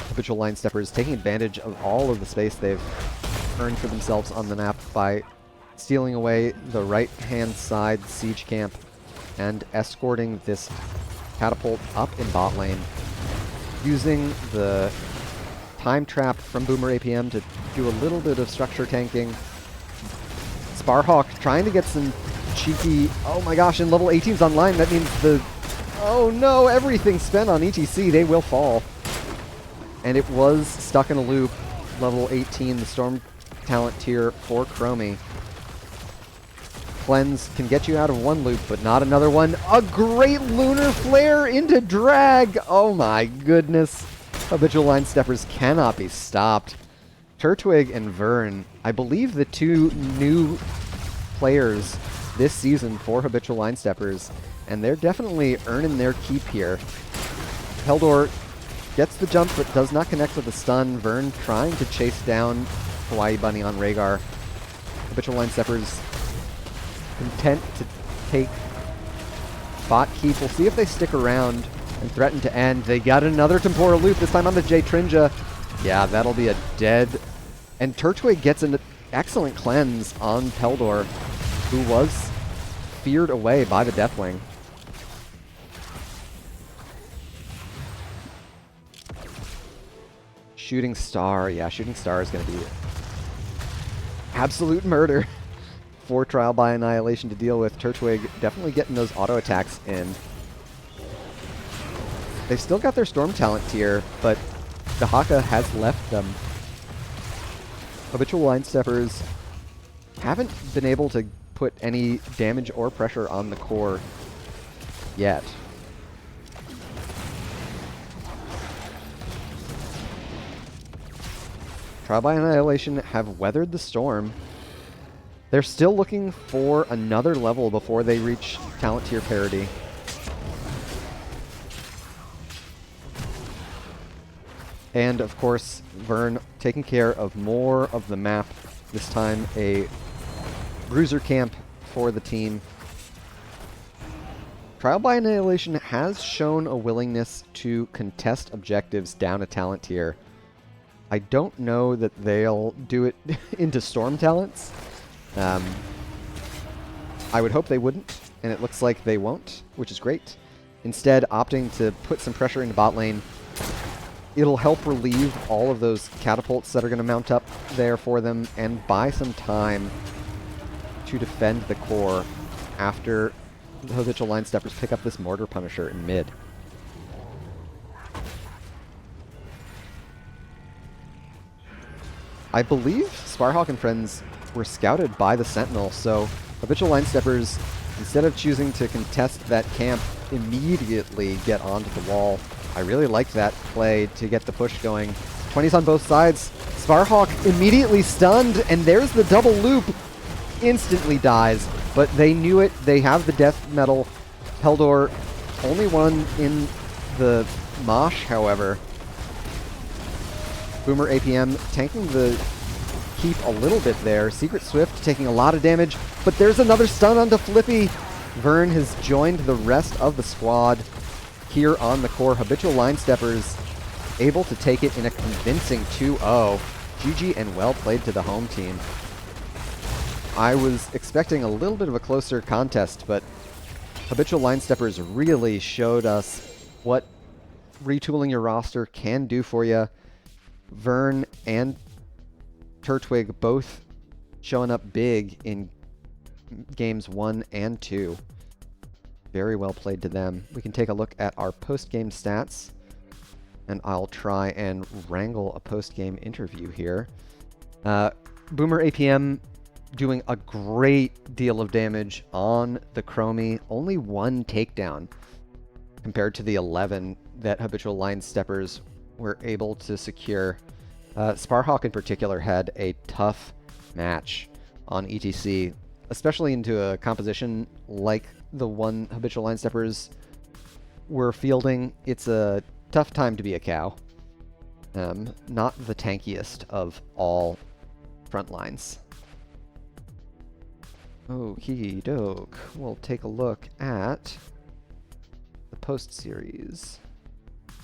Habitual Line Steppers taking advantage of all of the space they've earned for themselves on the map by stealing away the right-hand side siege camp and escorting this catapult up in bot lane. Using the time trap from Boomer APM to do a little bit of structure tanking. Sparhawk trying to get some cheeky... Oh my gosh, and level 18's online. That means the... Oh no, everything's spent on ETC. They will fall. And it was stuck in a loop. Level 18, the Storm talent tier for Chromie. Cleanse can get you out of one loop, but not another one. A great Lunar Flare into drag! Oh my goodness. Habitual Line Steppers cannot be stopped. Turtwig and Vern, I believe the two new players this season for Habitual Line Steppers, and they're definitely earning their keep here. Heldor gets the jump but does not connect with the stun. Vern trying to chase down Hawaii Bunny on Rhaegar. Habitual Line Steppers content to take bot keep. We'll see if they stick around and threaten to end. They got another Tempora loop, this time on the J Trinja. Yeah, that'll be a dead. And Turtwig gets an excellent cleanse on Peldor, who was feared away by the Deathwing. Shooting Star, yeah, Shooting Star is going to be absolute murder for Trial by Annihilation to deal with. Turtwig definitely getting those auto attacks in. They've still got their Storm talent tier, but Dahaka has left them. Habitual Line Steppers haven't been able to put any damage or pressure on the core yet. Trial by Annihilation have weathered the storm. They're still looking for another level before they reach talent tier parity. And of course, Vern taking care of more of the map. This time a bruiser camp for the team. Trial by Annihilation has shown a willingness to contest objectives down a talent tier. I don't know that they'll do it into Storm talents. I would hope they wouldn't, and it looks like they won't, which is great. Instead, opting to put some pressure into bot lane. It'll help relieve all of those catapults that are going to mount up there for them and buy some time to defend the core after the Habitual Line Steppers pick up this Mortar Punisher in mid. I believe Sparhawk and friends were scouted by the Sentinel, so Habitual Line Steppers, instead of choosing to contest that camp, immediately get onto the wall. I really like that play to get the push going. 20s on both sides. Sparhawk immediately stunned, and there's the double loop. Instantly dies, but they knew it. They have the death metal. Peldor, only one in the mosh, however. Boomer APM tanking the keep a little bit there. Secret Swift taking a lot of damage, but there's another stun onto Flippy. Vern has joined the rest of the squad here on the core. Habitual Line Steppers able to take it in a convincing 2-0. GG and well played to the home team. I was expecting a little bit of a closer contest, but Habitual Line Steppers really showed us what retooling your roster can do for you. Vern and Turtwig both showing up big in games 1 and 2. Very well played to them. We can take a look at our post-game stats, and I'll try and wrangle a post-game interview here. Boomer APM doing a great deal of damage on the Chromie. Only one takedown compared to the 11 that Habitual Line Steppers were able to secure. Sparhawk in particular had a tough match on ETC, especially into a composition like the one Habitual Line Steppers were fielding. It's a tough time to be a cow. Not the tankiest of all front lines. Okie doke. We'll take a look at the post series,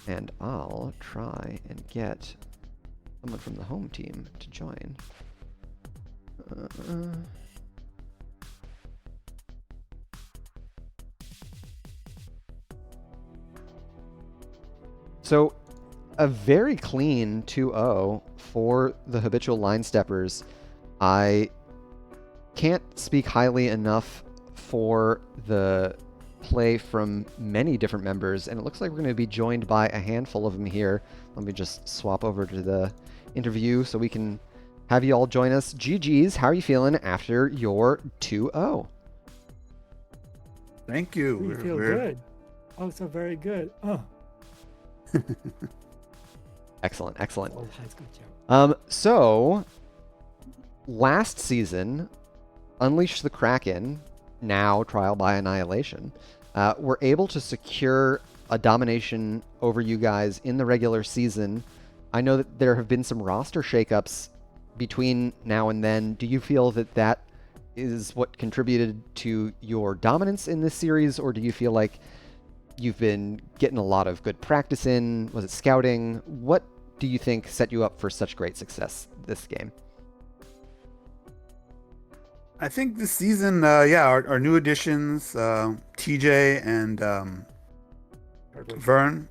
and I'll try and get someone from the home team to join. So, a very clean 2-0 for the Habitual Line Steppers. I can't speak highly enough for the play from many different members, and it looks like we're going to be joined by a handful of them here. Let me just swap over to the interview so we can have you all join us. GG's, how are you feeling after your 2-0? Thank you. We feel good. Oh, so very good. Oh. Excellent, excellent. Oh, that's good job. So last season, Unleash the Kraken, now Trial by Annihilation, were able to secure a domination over you guys in the regular season. I know that there have been some roster shakeups between now and then. Do you feel that that is what contributed to your dominance in this series, or do you feel like you've been getting a lot of good practice in? Was it scouting? What do you think set you up for such great success this game? I think this season, our new additions, TJ and Vern,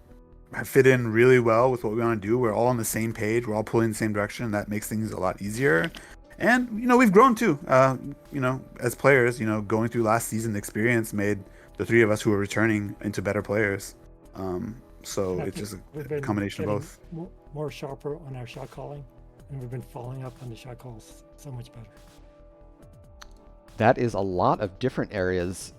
have fit in really well with what we want to do. We're all on the same page. We're all pulling in the same direction. That makes things a lot easier. And, we've grown too. As players, going through last season, the experience made the three of us who are returning into better players. So it's just a combination of both. More sharper on our shot calling, and we've been following up on the shot calls so much better. That is a lot of different areas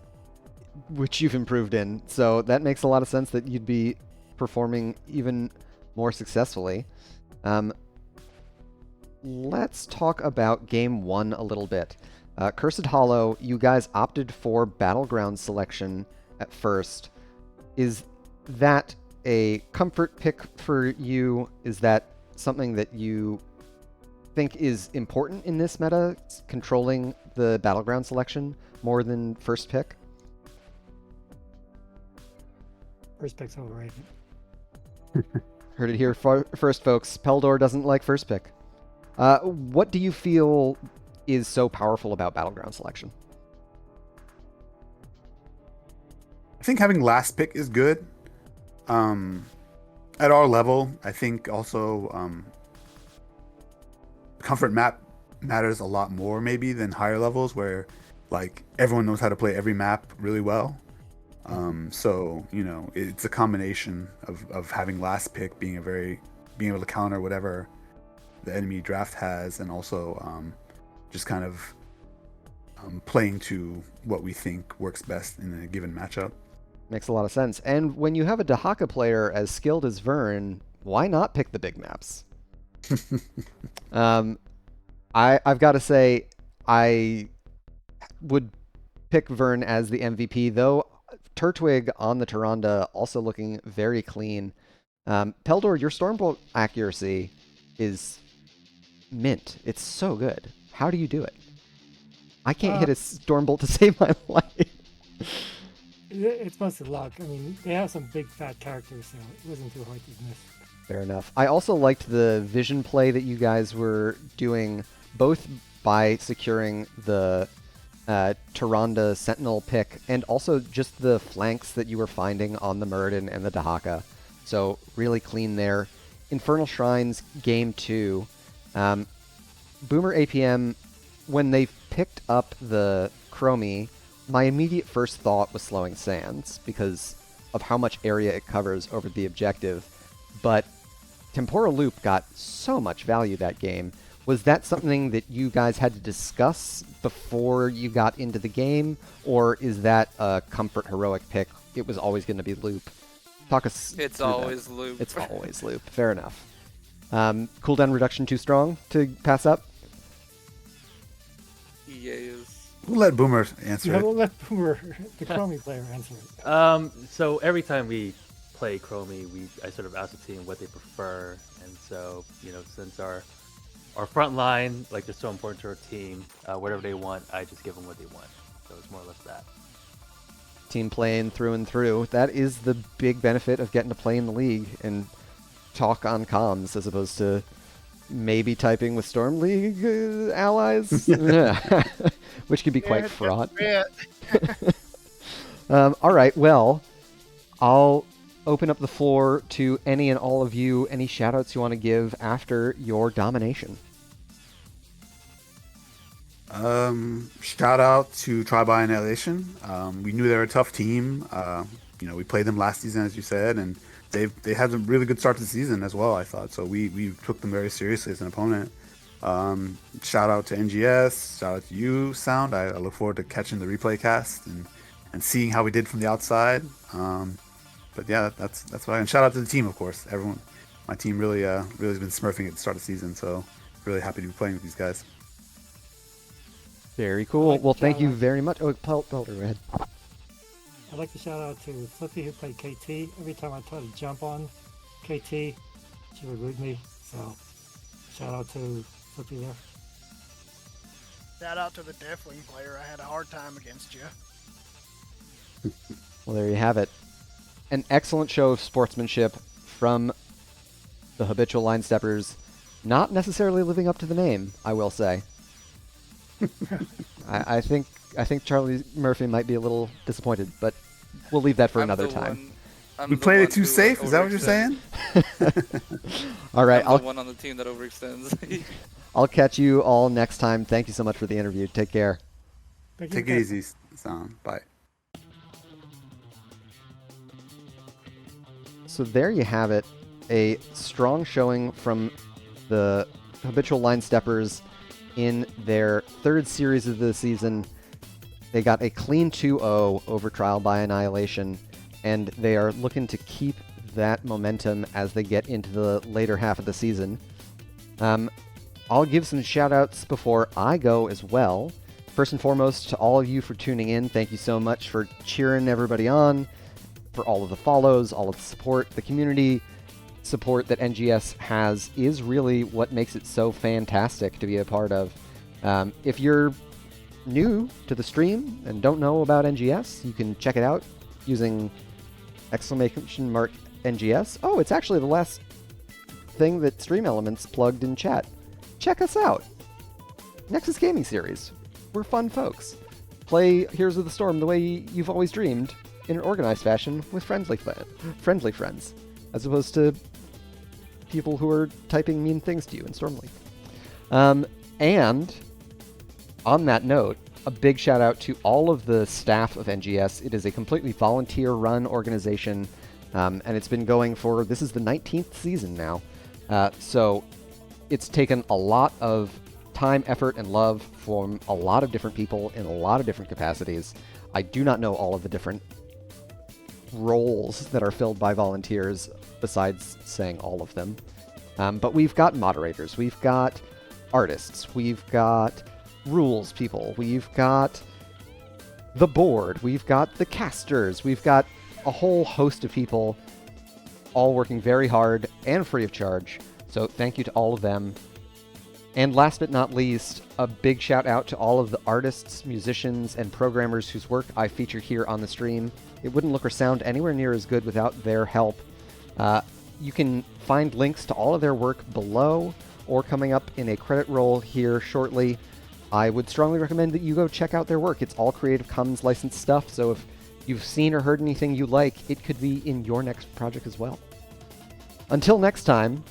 which you've improved in. So that makes a lot of sense that you'd be performing even more successfully. Let's talk about game one a little bit. Cursed Hollow, you guys opted for Battleground selection at first. Is that a comfort pick for you? Is that something that you think is important in this meta, controlling the Battleground selection more than first pick? First pick's overrated. Heard it here first, folks. Peldor doesn't like first pick. What do you feel is so powerful about Battleground selection? I think having last pick is good. At our level, I think also comfort map matters a lot more maybe than higher levels where like everyone knows how to play every map really well. So it's a combination of having last pick being able to counter whatever the enemy draft has, and also just kind of playing to what we think works best in a given matchup. Makes a lot of sense. And when you have a Dahaka player as skilled as Vern, why not pick the big maps? I've got to say, I would pick Vern as the MVP, though Turtwig on the Tyrande also looking very clean. Peldor, your Stormbolt accuracy is mint. It's so good. How do you do it? I can't hit a Stormbolt to save my life. It's mostly luck. I mean, they have some big fat characters, so it wasn't too hard to miss. Fair enough. I also liked the vision play that you guys were doing, both by securing the Tyrande Sentinel pick and also just the flanks that you were finding on the Muradin and the Dahaka. So really clean there. Infernal Shrines game 2. Boomer APM, when they picked up the Chromie, my immediate first thought was Slowing Sands because of how much area it covers over the objective. But Temporal Loop got so much value that game. Was that something that you guys had to discuss before you got into the game, or is that a comfort heroic pick? It was always going to be Loop. Talk us. It's always that. Loop. It's always Loop. Fair enough. Cooldown reduction too strong to pass up? Yes. We'll let Boomer answer it. We'll let Boomer, the Chromie player, answer it. So every time we play Chromie, I sort of ascertain what they prefer, and so since our front line, like, they're so important to our team, whatever they want, I just give them what they want. So it's more or less that. Team playing through and through. That is the big benefit of getting to play in the league and talk on comms as opposed to maybe typing with Storm League allies, which can be quite fraught. All right, well, I'll open up the floor to any and all of you. Any shout-outs you want to give after your domination? Shout out to Try by Annihilation. We knew they were a tough team. We played them last season, as you said, and they had a really good start to the season as well, I thought. So we took them very seriously as an opponent. Shout out to NGS. Shout out to you, Sound. I look forward to catching the replay cast and seeing how we did from the outside. But yeah, that's what and shout out to the team, of course. Everyone, my team really has been smurfing at the start of the season. So really happy to be playing with these guys. Very cool. Well, thank you very much. Oh, Pelter, go ahead. I'd like to shout out to Flippy who played KT. Every time I try to jump on KT, she would root me. So shout out to Flippy there. Shout out to the Deathwing player. I had a hard time against you. Well, there you have it. An excellent show of sportsmanship from the Habitual Line Steppers. Not necessarily living up to the name, I will say. I think Charlie Murphy might be a little disappointed, but we'll leave that for another time. We played it too safe? Is that what you're saying? All right. I'm the one on the team that overextends. I'll catch you all next time. Thank you so much for the interview. Take care. Take it easy, Sound. Bye. So there you have it. A strong showing from the Habitual Line Steppers in their third series of the season. They got a clean 2-0 over Trial by Annihilation, and they are looking to keep that momentum as they get into the later half of the season. I'll give some shout-outs before I go as well. First and foremost, to all of you for tuning in, thank you so much for cheering everybody on, for all of the follows, all of the support. The community support that NGS has is really what makes it so fantastic to be a part of. If you're new to the stream and don't know about NGS, you can check it out using !NGS. Oh, it's actually the last thing that Stream Elements plugged in chat. Check us out. Nexus Gaming Series. We're fun folks. Play Heroes of the Storm the way you've always dreamed, in an organized fashion with friendly friends, as opposed to people who are typing mean things to you in Stormleague. And on that note, a big shout out to all of the staff of NGS. It is a completely volunteer-run organization, and it's been going for, this is the 19th season now. So it's taken a lot of time, effort, and love from a lot of different people in a lot of different capacities. I do not know all of the different roles that are filled by volunteers, besides saying all of them. But we've got moderators, we've got artists, we've got rules people, we've got the board, we've got the casters, we've got a whole host of people all working very hard and free of charge. So thank you to all of them. And last but not least, a big shout out to all of the artists, musicians, and programmers whose work I feature here on the stream. It wouldn't look or sound anywhere near as good without their help. You can find links to all of their work below or coming up in a credit roll here shortly. I would strongly recommend that you go check out their work. It's all Creative Commons licensed stuff, so if you've seen or heard anything you like, it could be in your next project as well. Until next time,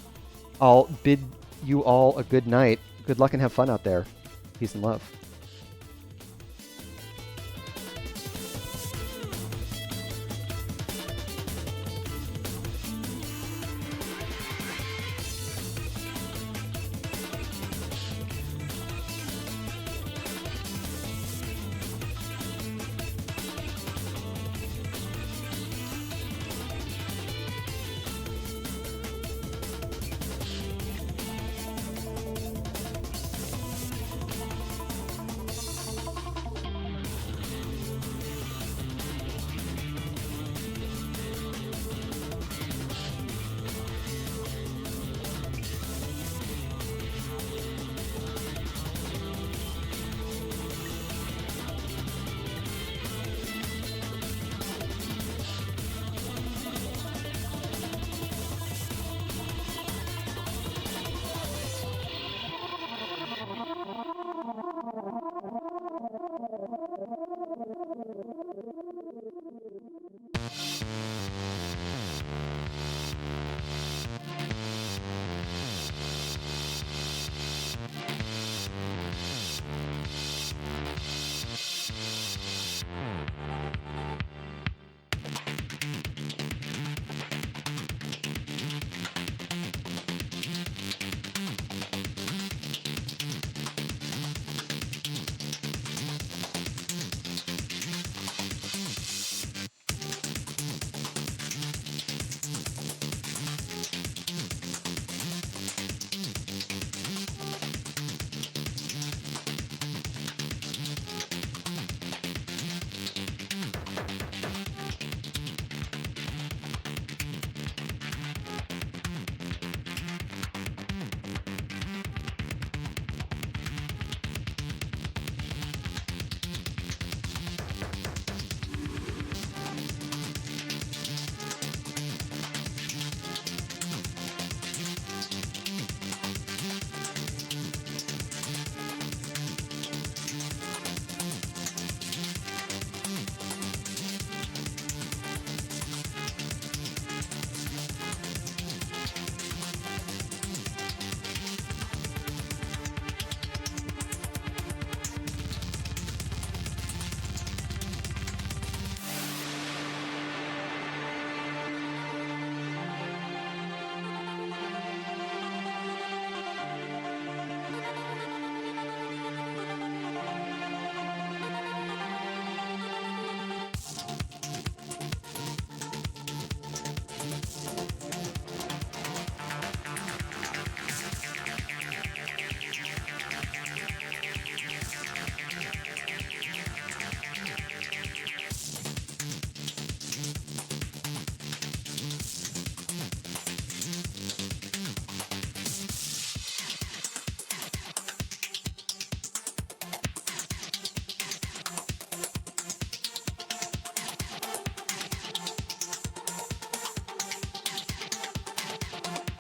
I'll bid you all a good night. Good luck and have fun out there. Peace and love.